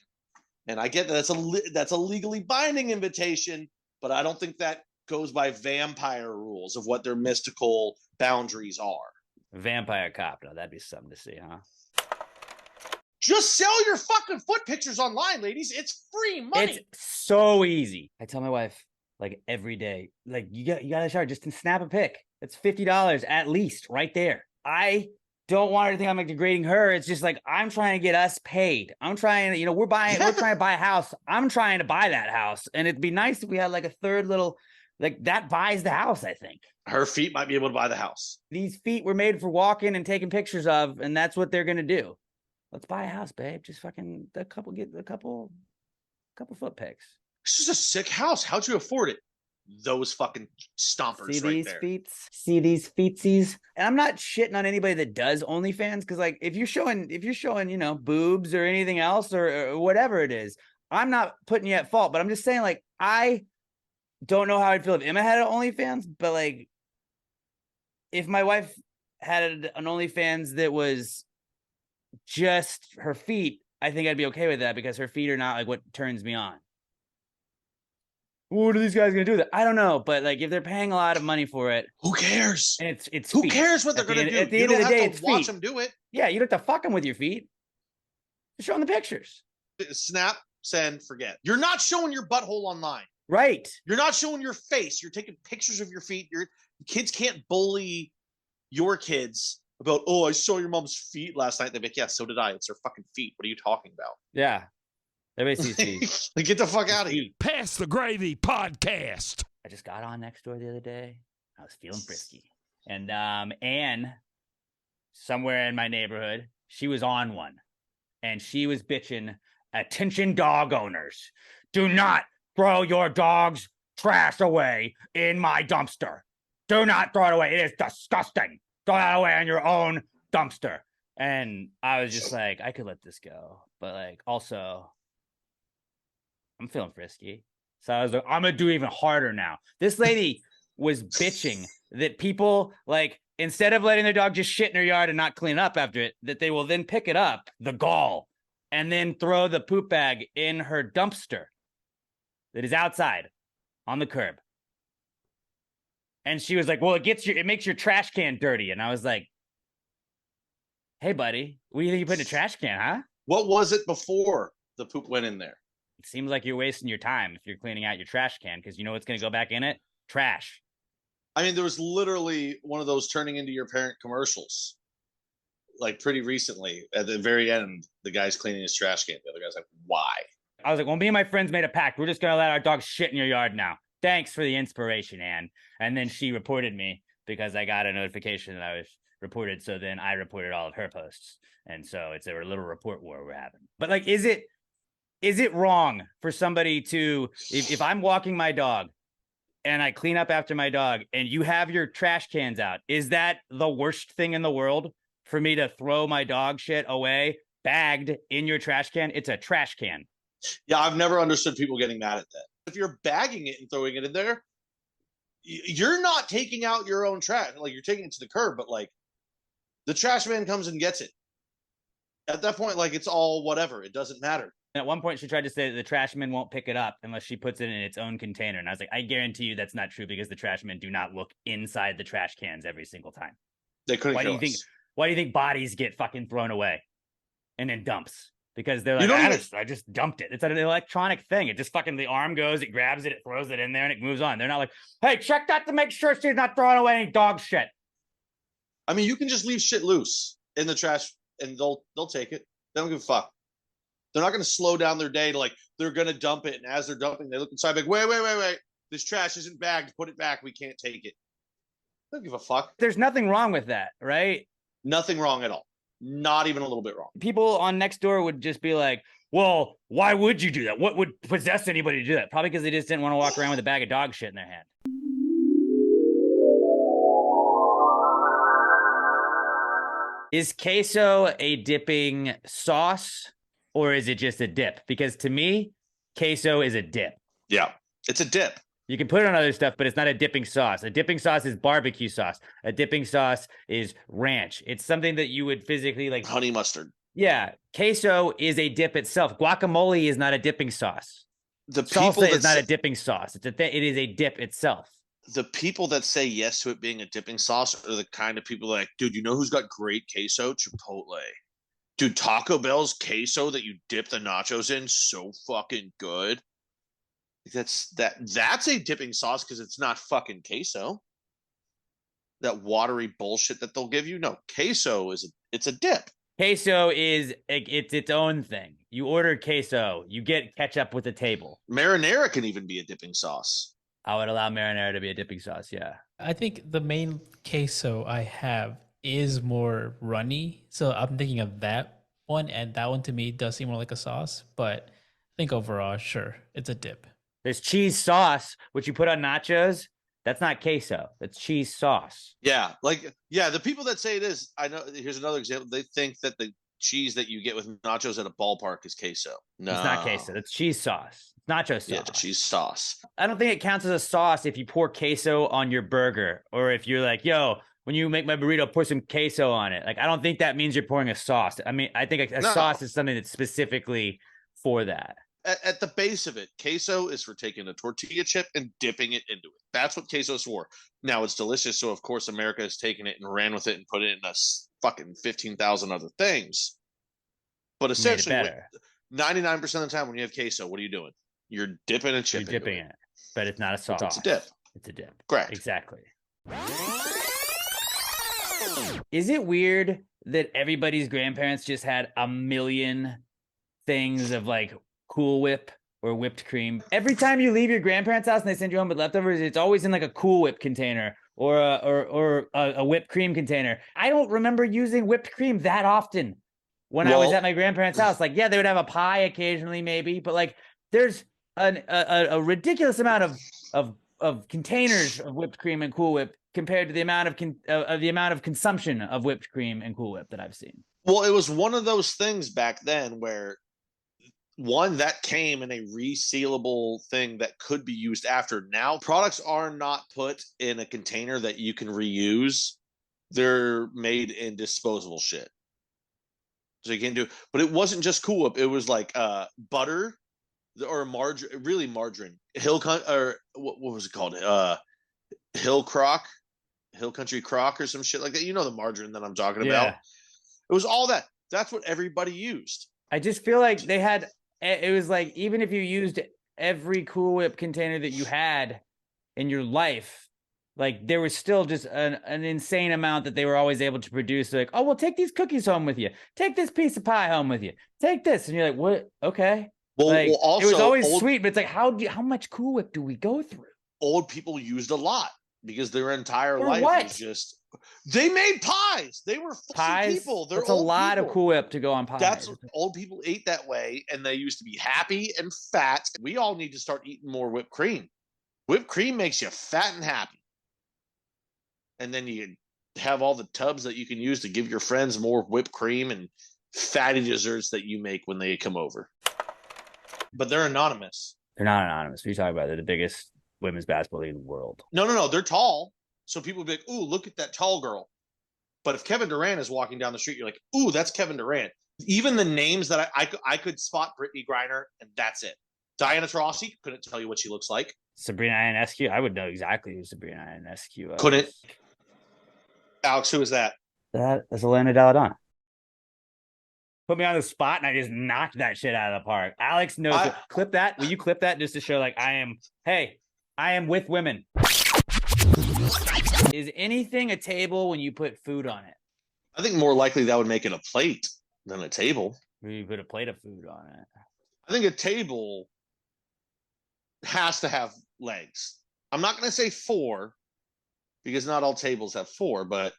And I get that that's a legally binding invitation, but I don't think that goes by vampire rules of what their mystical boundaries are. Vampire cop. No, that'd be something to see, huh? Just sell your fucking foot pictures online, ladies. It's free money. It's so easy. I tell my wife like every day, like you got to start just to snap a pic. It's $50 at least right there. I don't want her to think I'm like degrading her. It's just like, I'm trying to get us paid. I'm trying to, we're trying to buy a house. I'm trying to buy that house. And it'd be nice if we had like a third little, like that buys the house, I think. Her feet might be able to buy the house. These feet were made for walking and taking pictures of, and that's what they're going to do. Let's buy a house, babe. Just fucking get a couple foot pics. This is a sick house. How'd you afford it? Those fucking stompers See these feetsies? And I'm not shitting on anybody that does OnlyFans, because like if you're showing, boobs or anything else or whatever it is, I'm not putting you at fault. But I'm just saying, like, I don't know how I'd feel if Emma had an OnlyFans, but like if my wife had an OnlyFans that was just her feet, I think I'd be okay with that because her feet are not like what turns me on. What are these guys gonna do that? I don't know, but like if they're paying a lot of money for it, who cares? And it's who feet. Cares what they're gonna do? At the end of the day, it's watch feet. them do it. Yeah, you don't have to fuck them with your feet. Just show them the pictures. Snap, send, forget. You're not showing your butthole online. Right. You're not showing your face. You're taking pictures of your feet. Your kids can't bully your kids about, oh, I saw your mom's feet last night. They're like, yeah, so did I. It's her fucking feet. What are you talking about? Yeah. Everybody sees feet. Like, get the fuck out of here. Pass the Gravy Podcast. I just got on Nextdoor the other day. I was feeling frisky. And Anne, somewhere in my neighborhood, she was on one. And she was bitching, attention dog owners. Do not throw your dog's trash away in my dumpster. Do not throw it away. It is disgusting. Throw that away on your own dumpster. And I was just like, I could let this go. But like, also, I'm feeling frisky. So I was like, I'm going to do even harder now. This lady was bitching that people, like, instead of letting their dog just shit in their yard and not clean up after it, that they will then pick it up, the gall, and then throw the poop bag in her dumpster that is outside on the curb. And she was like, well, it makes your trash can dirty. And I was like, hey, buddy, what do you think you put in a trash can, huh? What was it before the poop went in there? It seems like you're wasting your time if you're cleaning out your trash can, because you know what's going to go back in it? Trash. I mean, there was literally one of those turning into your parent commercials, like pretty recently. At the very end, the guy's cleaning his trash can. The other guy's like, why? I was like, well, me and my friends made a pact. We're just going to let our dog shit in your yard now. Thanks for the inspiration, Anne. And then she reported me because I got a notification that I was reported. So then I reported all of her posts. And so it's a little report war we're having. But like, is it wrong for somebody to, if I'm walking my dog and I clean up after my dog and you have your trash cans out, is that the worst thing in the world for me to throw my dog shit away bagged in your trash can? It's a trash can. Yeah, I've never understood people getting mad at that. If you're bagging it and throwing it in there, you're not taking out your own trash. Like, you're taking it to the curb, but like the trash man comes and gets it. At that point, like, it's all whatever. It doesn't matter. And at one point, she tried to say that the trash man won't pick it up unless she puts it in its own container. And I was like, I guarantee you that's not true, because the trash men do not look inside the trash cans every single time. They couldn't. Why do you think bodies get fucking thrown away and in dumps? Because they're like, I just dumped it. It's an electronic thing. It just fucking, the arm goes, it grabs it, it throws it in there, and it moves on. They're not like, hey, check that to make sure she's not throwing away any dog shit. I mean, you can just leave shit loose in the trash and they'll take it. They don't give a fuck. They're not going to slow down their day to, like, they're going to dump it. And as they're dumping, they look inside like, wait. This trash isn't bagged. Put it back. We can't take it. They don't give a fuck. There's nothing wrong with that, right? Nothing wrong at all. Not even a little bit wrong. People on Nextdoor would just be like, well, why would you do that? What would possess anybody to do that? Probably because they just didn't want to walk around with a bag of dog shit in their hand. Is queso a dipping sauce, or is it just a dip? Because to me, queso is a dip. Yeah, it's a dip. You can put it on other stuff, but it's not a dipping sauce. A dipping sauce is barbecue sauce. A dipping sauce is ranch. It's something that you would physically, like, honey mustard. Yeah, queso is a dip itself. Guacamole is not a dipping sauce. The people Salsa is not a dipping sauce. It is a dip itself. The people that say yes to it being a dipping sauce are the kind of people like, dude, you know who's got great queso? Chipotle. Dude, Taco Bell's queso that you dip the nachos in, so fucking good. That's a dipping sauce because it's not fucking queso. That watery bullshit that they'll give you. No, queso it's a dip. Queso it's its own thing. You order queso, you get ketchup with the table. Marinara can even be a dipping sauce. I would allow marinara to be a dipping sauce, yeah. I think the main queso I have is more runny, so I'm thinking of that one, and that one to me does seem more like a sauce, but I think overall, sure, it's a dip. There's cheese sauce, which you put on nachos. That's not queso. That's cheese sauce. Yeah, the people that say it is, I know, here's another example. They think that the cheese that you get with nachos at a ballpark is queso. No. It's not queso. It's cheese sauce. It's nacho sauce. Yeah, cheese sauce. I don't think it counts as a sauce if you pour queso on your burger, or if you're like, yo, when you make my burrito, pour some queso on it. Like, I don't think that means you're pouring a sauce. I mean, I think a sauce is something that's specifically for that. At the base of it, queso is for taking a tortilla chip and dipping it into it. That's what queso is for. Now, it's delicious, so of course America has taken it and ran with it and put it in a fucking 15,000 other things. But essentially, 99% of the time when you have queso, what are you doing? You're dipping a chip. You're dipping it, but it's not a sauce. It's a dip. It's a dip. Correct. Exactly. Is it weird that everybody's grandparents just had a million things of, like, Cool Whip or whipped cream? Every time you leave your grandparents' house and they send you home with leftovers, it's always in like a Cool Whip container or a whipped cream container. I don't remember using whipped cream that often when I was at my grandparents' house. Like, yeah, they would have a pie occasionally, maybe, but like, there's a ridiculous amount of containers of whipped cream and Cool Whip compared to the amount of consumption of whipped cream and Cool Whip that I've seen. Well, it was one of those things back then where one that came in a resealable thing that could be used after. Now products are not put in a container that you can reuse. They're made in disposable shit. So you can't do, but it wasn't just Cool Whip. It was like butter or margarine, really margarine. Or what was it called? Hill Country Crock or some shit like that. You know the margarine that I'm talking about. It was all that. That's what everybody used. I just feel like they had, it was like, even if you used every Cool Whip container that you had in your life, like there was still just an insane amount that they were always able to produce. Like, oh, well, take these cookies home with you. Take this piece of pie home with you. Take this. And you're like, what? Okay. Well, like, also, it was always sweet, but it's like, how much Cool Whip do we go through? Old people used a lot because their entire For life what? was just, they made pies. They were Pies. people. They're That's a lot of Cool Whip to go on pies. That's old people ate that way, and they used to be happy and fat. We all need to start eating more whipped cream. Whipped cream makes you fat and happy. And then you have all the tubs that you can use to give your friends more whipped cream and fatty desserts that you make when they come over. But they're anonymous. They're not anonymous. What are you talking about? They're the biggest women's basketball league in the world. No. They're tall. So people will be like, ooh, look at that tall girl. But if Kevin Durant is walking down the street, you're like, ooh, that's Kevin Durant. Even the names that I could spot Brittany Griner, and that's it. Diana Taurasi, couldn't tell you what she looks like. Sabrina Ionescu, I would know exactly who Sabrina Ionescu is. Couldn't. Alex, who is that? That's Elena Dalladonna. Put me on the spot, and I just knocked that shit out of the park. Alex knows it. Clip that. Will you clip that just to show, like, I am with women. Is anything a table when you put food on it? I think more likely that would make it a plate than a table. You put a plate of food on it. I think a table has to have legs. I'm not going to say 4 because not all tables have 4, but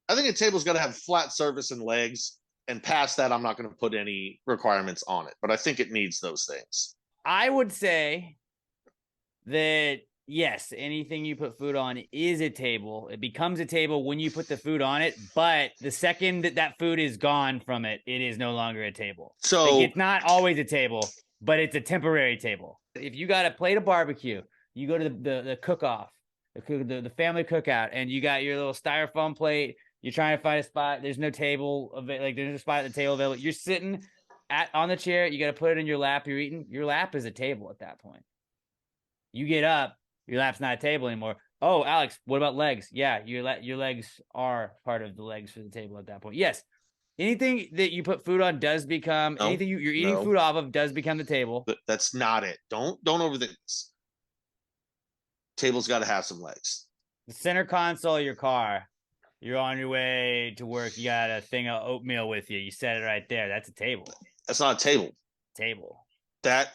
I think a table's got to have flat surface and legs. And past that, I'm not going to put any requirements on it, but I think it needs those things. I would say that, yes, anything you put food on is a table. It becomes a table when you put the food on it, but the second that food is gone from it, it is no longer a table. So like, it's not always a table, but it's a temporary table. If you got a plate of barbecue, you go to the cook-off, the family cookout, and you got your little styrofoam plate. You're trying to find a spot. There's no table like there's no spot at the table available. You're sitting on the chair. You got to put it in your lap. You're eating. Your lap is a table at that point. You get up. Your lap's not a table anymore. Oh, Alex, what about legs? Yeah, your legs are part of the legs for the table at that point. Yes, anything that you put food on does become anything you're eating food off of does become the table. But that's not it. Don't overthink this. Table's got to have some legs. The center console of your car. You're on your way to work. You got a thing of oatmeal with you. You set it right there. That's a table. That's not a table. Table. That's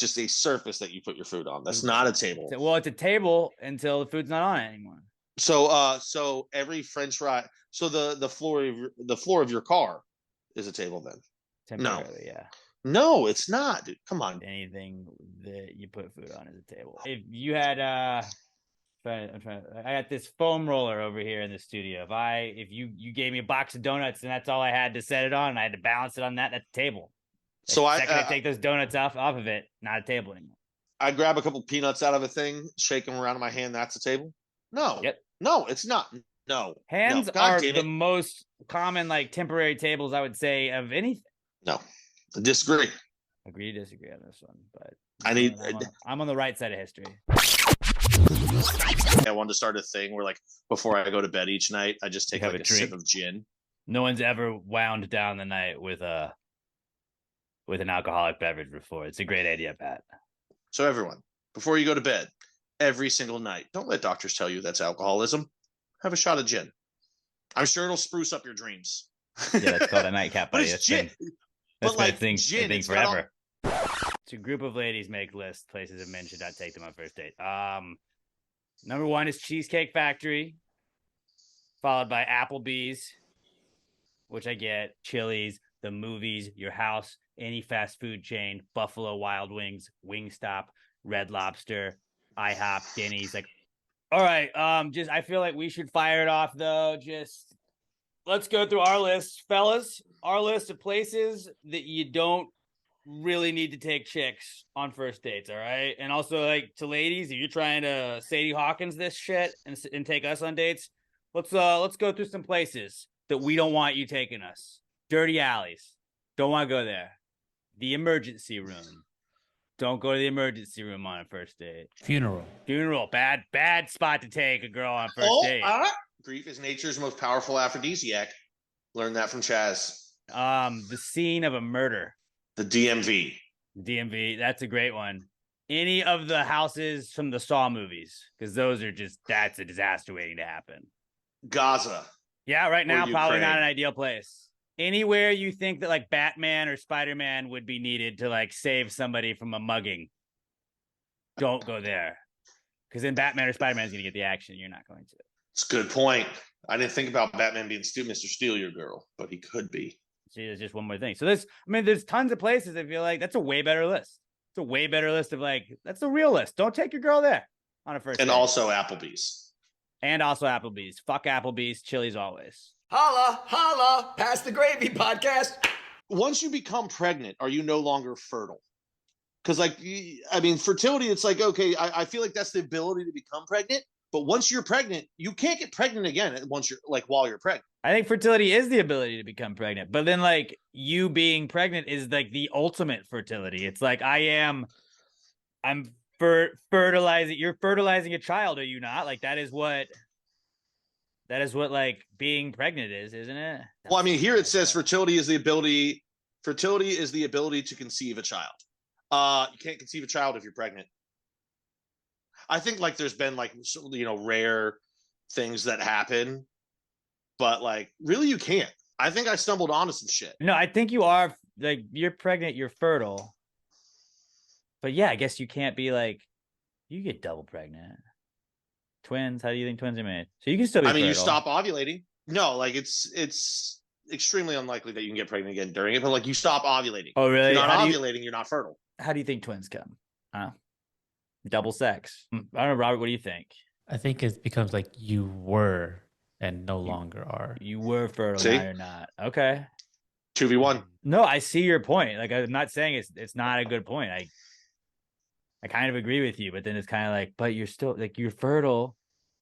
just a surface that you put your food on. That's not a table. Well, it's a table until the food's not on it anymore. So every French fry. So the floor of your car is a table then. Temporarily, yeah. No, it's not, dude. Come on. Anything that you put food on is a table. If you had I got this foam roller over here in the studio. If you gave me a box of donuts and that's all I had to set it on, and I had to balance it on that's a table. So I take those donuts off of it, not a table anymore. I grab a couple peanuts out of a thing, shake them around in my hand. That's a table. No. Yep. No, it's not. No. Hands are the most common, like, temporary tables, I would say, of anything. No. I disagree. Agree to disagree on this one, but I'm on the right side of history. I wanted to start a thing where, like, before I go to bed each night, I just take like a sip of gin. No one's ever wound down the night with an alcoholic beverage before. It's a great idea, Pat. So everyone, before you go to bed, every single night, don't let doctors tell you that's alcoholism. Have a shot of gin. I'm sure it'll spruce up your dreams. Yeah, that's called a nightcap, buddy. That's gin. That's been a thing forever. To group of ladies make lists. Places of men should not take them on first date. Number 1 is Cheesecake Factory, followed by Applebee's, which I get, Chili's, the movies, your house, any fast food chain, Buffalo Wild Wings, Wingstop, Red Lobster, IHOP, Denny's. Like, all right, I feel like we should fire it off though. Just let's go through our list, fellas. Our list of places that you don't really need to take chicks on first dates, all right? And also, like, to ladies, if you're trying to Sadie Hawkins this shit and take us on dates, let's go through some places that we don't want you taking us. Dirty alleys. Don't want to go there. The emergency room. Don't go to the emergency room on a first date. Funeral. Funeral. Bad spot to take a girl on first date. Grief is nature's most powerful aphrodisiac. Learned that from Chaz. The scene of a murder. The DMV. DMV. That's a great one. Any of the houses from the Saw movies, because those are that's a disaster waiting to happen. Gaza. Yeah, right now, probably not Ukraine. an ideal place. Anywhere you think that like Batman or Spider-Man would be needed to like save somebody from a mugging, don't go there. Because then Batman or Spider-Man is going to get the action. You're not going to. It's a good point. I didn't think about Batman being Mr. Steal Your Girl, but he could be. See, there's just one more thing. So there's tons of places I feel like that's a way better list. It's a way better list of like, that's the real list. Don't take your girl there on a first And date. also Applebee's. And also Applebee's. Fuck Applebee's. Chili's always. Holla, holla, Pass the Gravy podcast. Once you become pregnant, are you no longer fertile? Because, like, I mean, fertility, it's like, okay, I feel like that's the ability to become pregnant. But once you're pregnant, you can't get pregnant again once you're like while you're pregnant. I think fertility is the ability to become pregnant. But then, like, you being pregnant is like the ultimate fertility. It's like I'm fertilizing. You're fertilizing a child, are you not? Like, that is what like being pregnant is, isn't it? Well, I mean, here it says fertility is the ability to conceive a child. You can't conceive a child if you're pregnant. I think like there's been like, you know, rare things that happen, but like really you can't. I think I stumbled onto some shit. No, I think you are like, you're pregnant, you're fertile. But yeah, I guess you can't be like, you get double pregnant. Twins, how do you think twins are made? So you can still be fertile. You stop ovulating. No, like it's extremely unlikely that you can get pregnant again during it, but like you stop ovulating. Oh, really? If you're not ovulating, you're not fertile. How do you think twins come? Double sex. I don't know, Robert, what do you think? I think it becomes like you were and no longer are. You were fertile, See? now you're not. Okay. 2v1. No, I see your point. Like, I'm not saying it's not a good point. I kind of agree with you, but then it's kind of like, but you're still like, you're fertile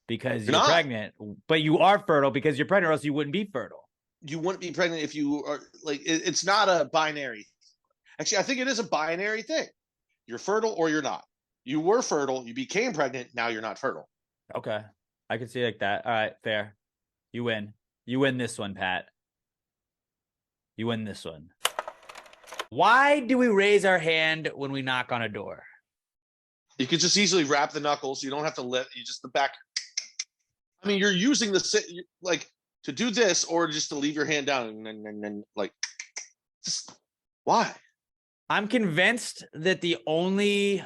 because you're pregnant, but you are fertile because you're pregnant, or else you wouldn't be fertile. You wouldn't be pregnant if you are like, it's not a binary. Actually, I think it is a binary thing. You're fertile or you're not. You were fertile, you became pregnant, now you're not fertile. Okay. I can see like that. All right, fair. You win. You win this one, Pat. You win this one. Why do we raise our hand when we knock on a door? You could just easily wrap the knuckles. You don't have to lift. You just the back. I mean, you're using like to do this or just to leave your hand down and then like, just, why? I'm convinced that the only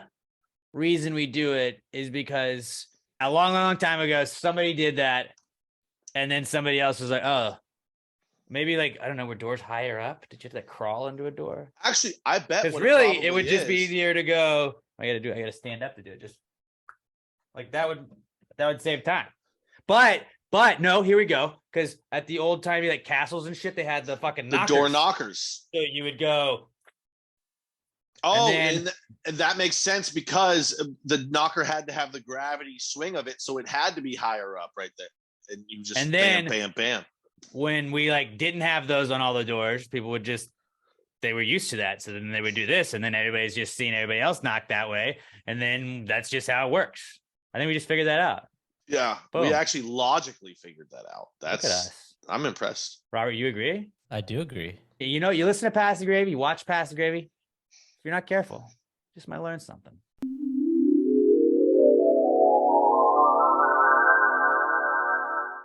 reason we do it is because a long time ago, somebody did that. And then somebody else was like, oh, maybe like, I don't know, were doors higher up? Did you have to crawl into a door? Actually, I bet. Because really, it would just be easier to go, I got to stand up to do it. Just like that would save time. But no, here we go. Because at the old timey like castles and shit, they had the fucking knockers. The door knockers. So you would go. Oh, and that makes sense because the knocker had to have the gravity swing of it, so it had to be higher up right there. And you just bam, bam, bam. When we like didn't have those on all the doors, people would just, they were used to that. So then they would do this, and then everybody's just seeing everybody else knock that way, and then that's just how it works. I think we just figured that out. Yeah, Boom. We actually logically figured that out. Look at us. I'm impressed. Robert, you agree? I do agree. You know, you listen to Pass the Gravy, you watch Pass the Gravy. If you're not careful, you just might learn something.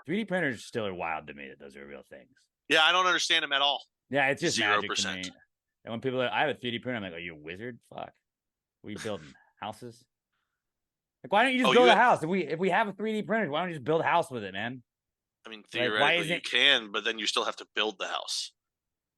3D printers still are wild to me that those are real things. Yeah, I don't understand them at all. Yeah, it's just 0%. magic to me. And when people are, I have a 3D printer, I'm like, are you a wizard? Fuck. We building houses? Like, why don't you just build a house? If we have a 3D printer, why don't you just build a house with it, man? I mean, theoretically you can, but then you still have to build the house.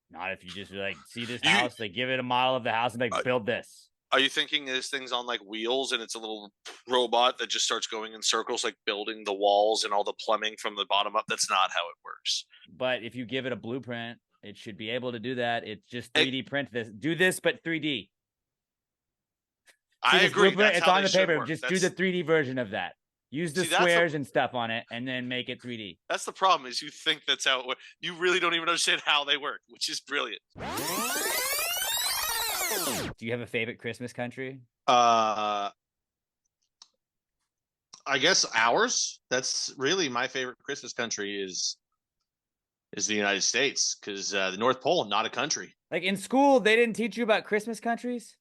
Not if you just like see this house, like give it a model of the house and like build this. Are you thinking this thing's on like wheels and it's a little robot that just starts going in circles, like building the walls and all the plumbing from the bottom up? That's not how it works. But if you give it a blueprint, it should be able to do that. It's just 3D print this. Do this, but 3D. I agree. That's it's how on they the should paper. work. Just do the 3D version of that. Use the squares and stuff on it, and then make it 3D. That's the problem. Is you think that's how it works. You really don't even understand how they work, which is brilliant. Do you have a favorite Christmas country? I guess ours. That's really my favorite Christmas country is the United States, because the North Pole, not a country. Like in school, they didn't teach you about Christmas countries,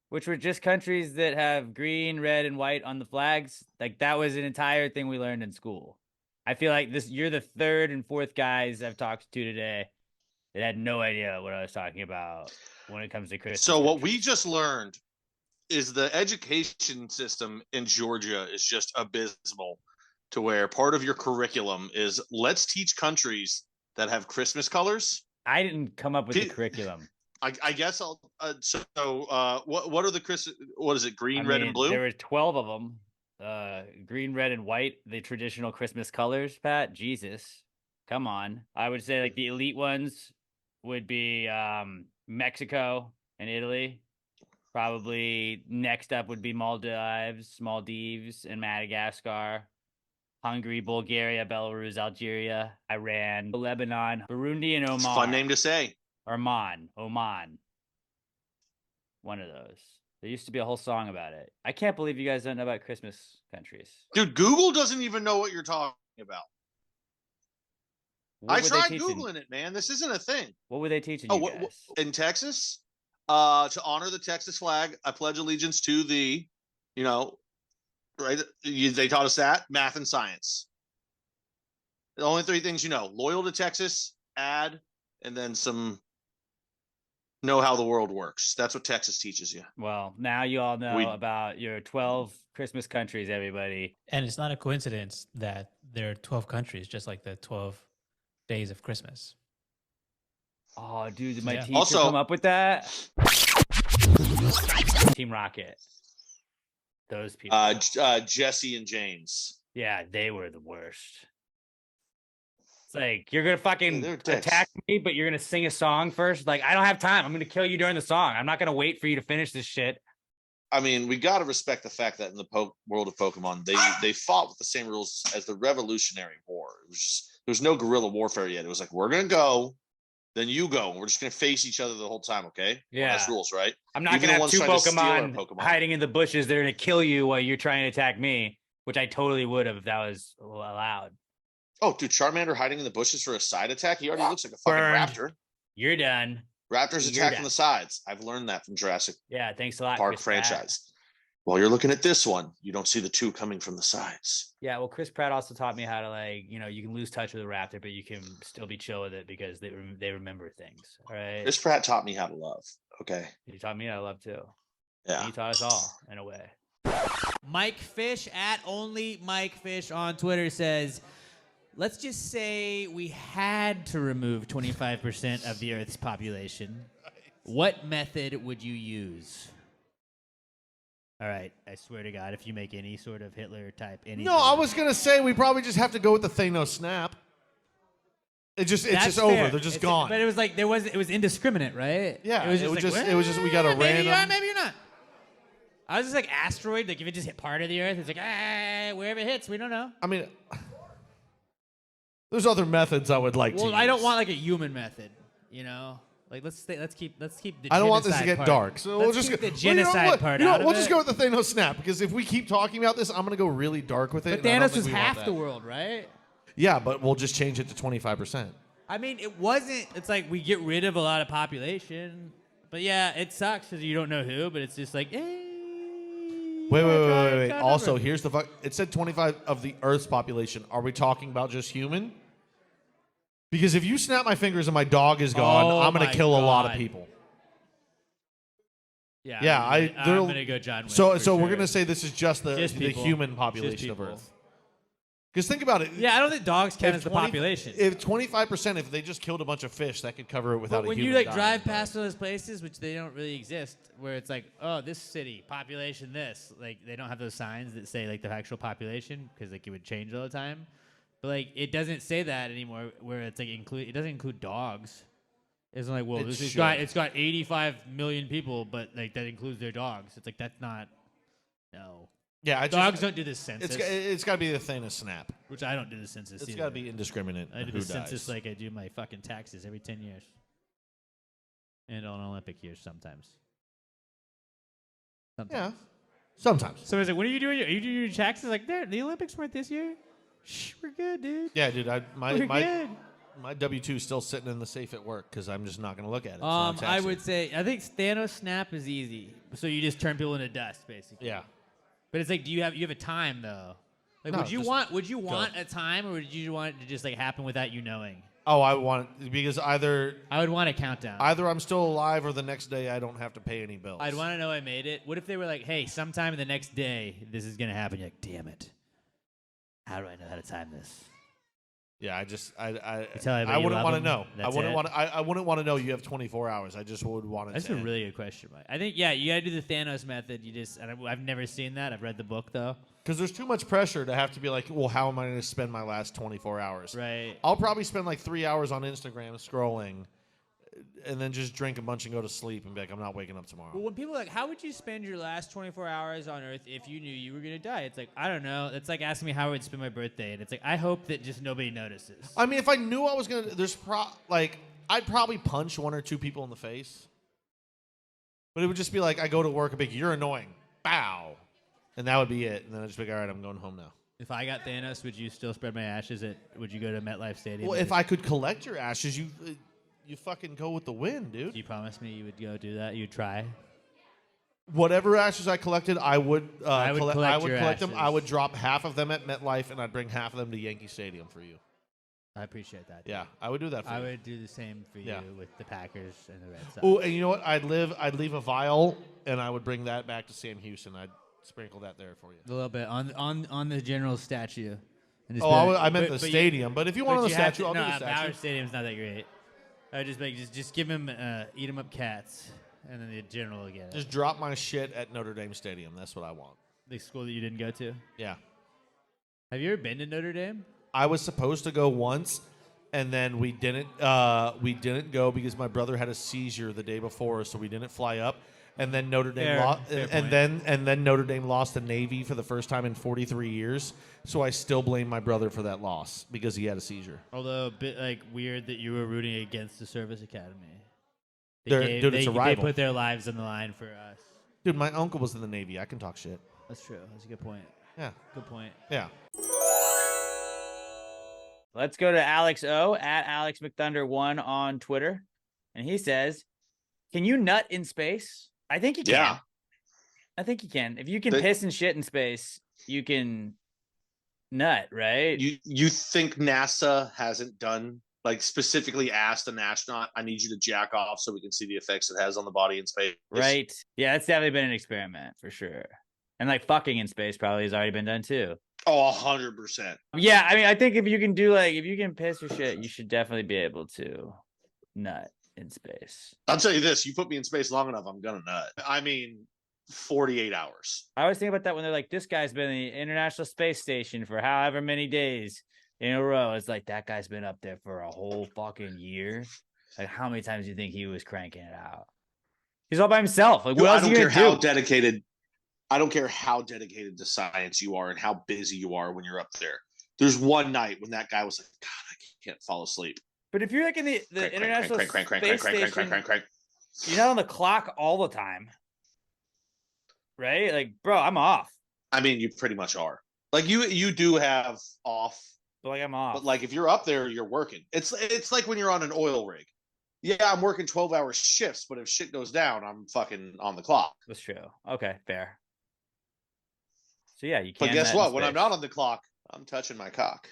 which were just countries that have green, red, and white on the flags. Like that was an entire thing we learned in school. I feel like you're the third and fourth guys I've talked to today that had no idea what I was talking about when it comes to Christmas. So what we just learned is the education system in Georgia is just abysmal, to where part of your curriculum is let's teach countries that have Christmas colors. I didn't come up with the curriculum. I guess I'll. What are the Christmas? What is it? Green, red, and blue. There were 12 of them. Green, red, and white. The traditional Christmas colors. Pat, Jesus, come on. I would say like the elite ones would be Mexico and Italy. Probably next up would be Maldives, and Madagascar. Hungary, Bulgaria, Belarus, Algeria, Iran, Lebanon, Burundi, and Oman. It's a fun name to say. Oman. One of those. There used to be a whole song about it. I can't believe you guys don't know about Christmas countries. Dude, Google doesn't even know what you're talking about. I tried Googling it, man. This isn't a thing. What were they teaching you guys? In Texas, to honor the Texas flag, I pledge allegiance to the, right? They taught us that, math and science. The only three things loyal to Texas, and then some know how the world works. That's what Texas teaches you. Well, now you all know about your 12 Christmas countries, everybody. And it's not a coincidence that there are 12 countries, just like the 12 days of Christmas. Oh, dude, did my teacher come up with that? Team Rocket. Those people. Jesse and James. Yeah, they were the worst. It's like, you're going to fucking attack me, but you're going to sing a song first? Like, I don't have time. I'm going to kill you during the song. I'm not going to wait for you to finish this shit. I mean, we got to respect the fact that in the world of Pokemon, they fought with the same rules as the Revolutionary War. There was no guerrilla warfare yet. It was like, we're going to go, then you go. And we're just going to face each other the whole time, okay? Yeah. Well, that's rules, right? I'm not going to have two Pokemon hiding in the bushes. They're going to kill you while you're trying to attack me, which I totally would have if that was allowed. Oh, dude, Charmander hiding in the bushes for a side attack? He already looks like a fucking raptor. You're done. Raptors attack from the sides. I've learned that from Jurassic thanks a lot, Park Chris franchise. Pratt. While you're looking at this one, you don't see the two coming from the sides. Yeah, well, Chris Pratt also taught me how to, you can lose touch with a raptor, but you can still be chill with it because they remember things, all right? Chris Pratt taught me how to love, okay? He taught me how to love, too. Yeah. And he taught us all, in a way. Mike Fish, at only Mike Fish on Twitter, says, let's just say we had to remove 25% of the Earth's population. What method would you use? All right, I swear to God, if you make any sort of Hitler type anything. No, I was gonna say we probably just have to go with the Thanos snap. It's just over. They're just gone. But it was like it was indiscriminate, right? Yeah, it was just we got a maybe random. you are, maybe you're not. I was just like asteroid, like if it just hit part of the Earth, it's like wherever it hits, we don't know. I mean, there's other methods I would like to use. Well, I don't want like a human method, Like let's keep the. I don't want this to get part. dark, so we'll just keep go the genocide part out We'll of just it. go with the Thanos snap because if we keep talking about this, I'm gonna go really dark with it. But and I don't Thanos think was we want half that. the world, right? Yeah, but we'll just change it to 25%. I mean, it wasn't. It's like we get rid of a lot of population, but yeah, it sucks because you don't know who. But it's just like, Wait. Also, here's the fuck. It said 25 of the Earth's population. Are we talking about just human? Because if you snap my fingers and my dog is gone, I'm going to kill a lot of people. Yeah, I'm gonna go John Wick. So for we're sure. going to say this is just the people. human population of Earth. Because think about it. Yeah, I don't think dogs count If as the 20 population. If 25%, if they just killed a bunch of fish, that could cover it without But a when human you like dying, drive but- past those places, which they don't really exist, where it's like, oh, this city population, this, like they don't have those signs that say like the actual population because like it would change all the time. But like it doesn't say that anymore. Where it's like it doesn't include dogs. It's like, well, it's got 85 million people, but like that includes their dogs. It's like that's not. No. Yeah, Dogs don't do the census. It's got to be the thing to snap. Which I don't do the census. It's either. got to be indiscriminate. I do who the census dies. like I do my fucking taxes every 10 years. And on Olympic years sometimes. Yeah, sometimes. So is it? When are you doing? Are you doing your taxes? Like, there, the Olympics weren't this year. Shh, we're good, dude. Yeah, dude. We're My good. W-2 is still sitting in the safe at work because I'm just not going to look at it. so I'm I taxing. would say I think Thanos snap is easy. So you just turn people into dust, basically. Yeah. But it's like, do you have a time though? Like, No, would you just want a time, or would you want it to just like happen without you knowing? Oh, I want because either I would want a countdown. either I'm still alive or the next day I don't have to pay any bills. I'd want to know I made it. What if they were like, hey, sometime in the next day, this is going to happen? You're like, damn it. How do I know how to time this? Yeah, I tell everybody I you wouldn't love want to them, know. that's I wouldn't want to know you have 24 hours. I just would want to. That's a really good question, Mike. I think, yeah, you got to do the Thanos method. I've never seen that. I've read the book, though. Because there's too much pressure to have to be like, well, how am I going to spend my last 24 hours? Right. I'll probably spend like 3 hours on Instagram scrolling, and then just drink a bunch and go to sleep and be like, I'm not waking up tomorrow. Well, when people are like, how would you spend your last 24 hours on Earth if you knew you were going to die? It's like, I don't know. It's like asking me how I would spend my birthday. And it's like, I hope that just nobody notices. I mean, if I knew I was gonna, I'd probably punch one or two people in the face, but it would just be like, I go to work, a big, you're annoying, bow, and that would be it. And then I'd just be like, all right, I'm going home now. If I got Thanos, would you still spread my ashes? Would you go to MetLife Stadium? Well, if I could collect your ashes, you fucking go with the wind, dude. Do you promise me you would go do that? You'd try? Whatever ashes I collected, I would I would collect your collect them. ashes. I would drop half of them at MetLife, and I'd bring half of them to Yankee Stadium for you. I appreciate that. Yeah, I would do that for I you. would do the same for Yeah. you with the Packers and the Red Sox. Oh, and you know what? I'd leave a vial, and I would bring that back to Sam Houston. I'd sprinkle that there for you. A little bit on the general statue. And just Oh, be like- I meant the but you- stadium. But if you want but the you have statue, I'll do the no, statue. Our stadium's not that great. I would just make just give him eat 'em up cats, and then the general will get it. Just drop my shit at Notre Dame Stadium. That's what I want. The school that you didn't go to. Yeah. Have you ever been to Notre Dame? I was supposed to go once, and then we didn't. We didn't go because my brother had a seizure the day before, so we didn't fly up. And then Notre Dame Fair- lost, fair and point. then Notre Dame lost to Navy for the first time in 43 years. So I still blame my brother for that loss because he had a seizure. Although a bit like weird that you were rooting against the Service Academy. Dude, it's a rival. They put their lives on the line for us. Dude, my uncle was in the Navy. I can talk shit. That's true. That's a good point. Yeah. Good point. Yeah. Let's go to Alex O at Alex McThunder1 on Twitter. And he says, can you nut in space? I think you can. Yeah. I think you can. If you can They- piss and shit in space, you can nut, right? You think NASA hasn't done, like, specifically asked an astronaut, I need you to jack off so we can see the effects it has on the body in space? Right. Yeah, it's definitely been an experiment for sure. And like fucking in space probably has already been done too. Oh, 100%. Yeah, I mean, I think if you can do if you can piss or shit, you should definitely be able to nut in space. I'll tell you this, you put me in space long enough, I'm gonna nut. I mean, 48 hours. I always think about that when they're like, this guy's been in the International Space Station for however many days in a row. It's like, that guy's been up there for a whole fucking year. Like, how many times do you think he was cranking it out? He's all by himself. Like, what Dude, else I are don't you care gonna how do? dedicated. I don't care how dedicated to science you are and how busy you are when you're up there. There's one night when that guy was like, God, I can't fall asleep. But if you're like in the Crank, International crank, crank, crank, Space crank, crank, Station, crank, crank, crank. you're not on the clock all the time. Right? Like, bro, I'm off. I mean, you pretty much are. Like you do have off, But like, I'm off. but like if you're up there, you're working. It's like when you're on an oil rig. Yeah, I'm working 12-hour shifts, but if shit goes down, I'm fucking on the clock. That's true. Okay, fair. So yeah, you But can. guess nut in what? When I'm space. not on the clock, I'm touching my cock.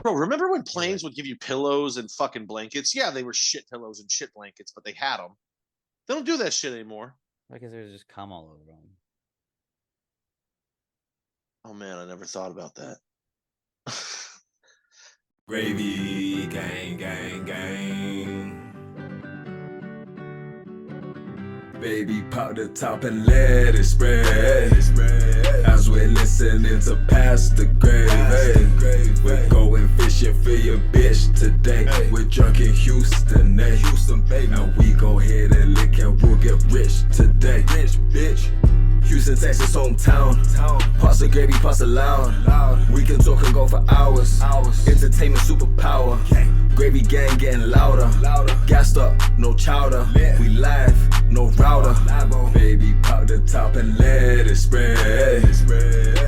Bro, remember when planes would give you pillows and fucking blankets? Yeah, they were shit pillows and shit blankets, but they had them. They don't do that shit anymore. Because there's just cum all over them. Oh man, I never thought about that. Gravy gang, gang, gang. Baby, pop the top and let it spread. As we're listening to Pass the Gravy. We're going fishing for your bitch today. We're drunk in Houston, Houston, baby. And we go ahead and lick and we'll get rich today. Rich, bitch. Houston, Texas, hometown. Pass the gravy, pass it loud. We can talk and go for hours. Entertainment superpower. Gravy gang getting louder. Gassed up, no chowder. We live, no router. Baby, pop the top and let it spread.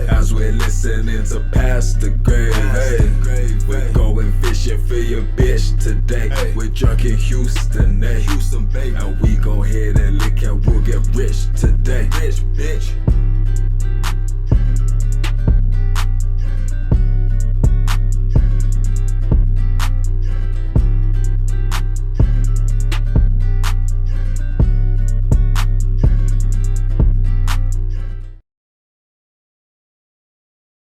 As we're listening to Pass the Gravy. We're going fishing for your bitch today. We're drunk in Houston, Houston, baby. And we go ahead and lick and we'll get rich today. Rich, bitch.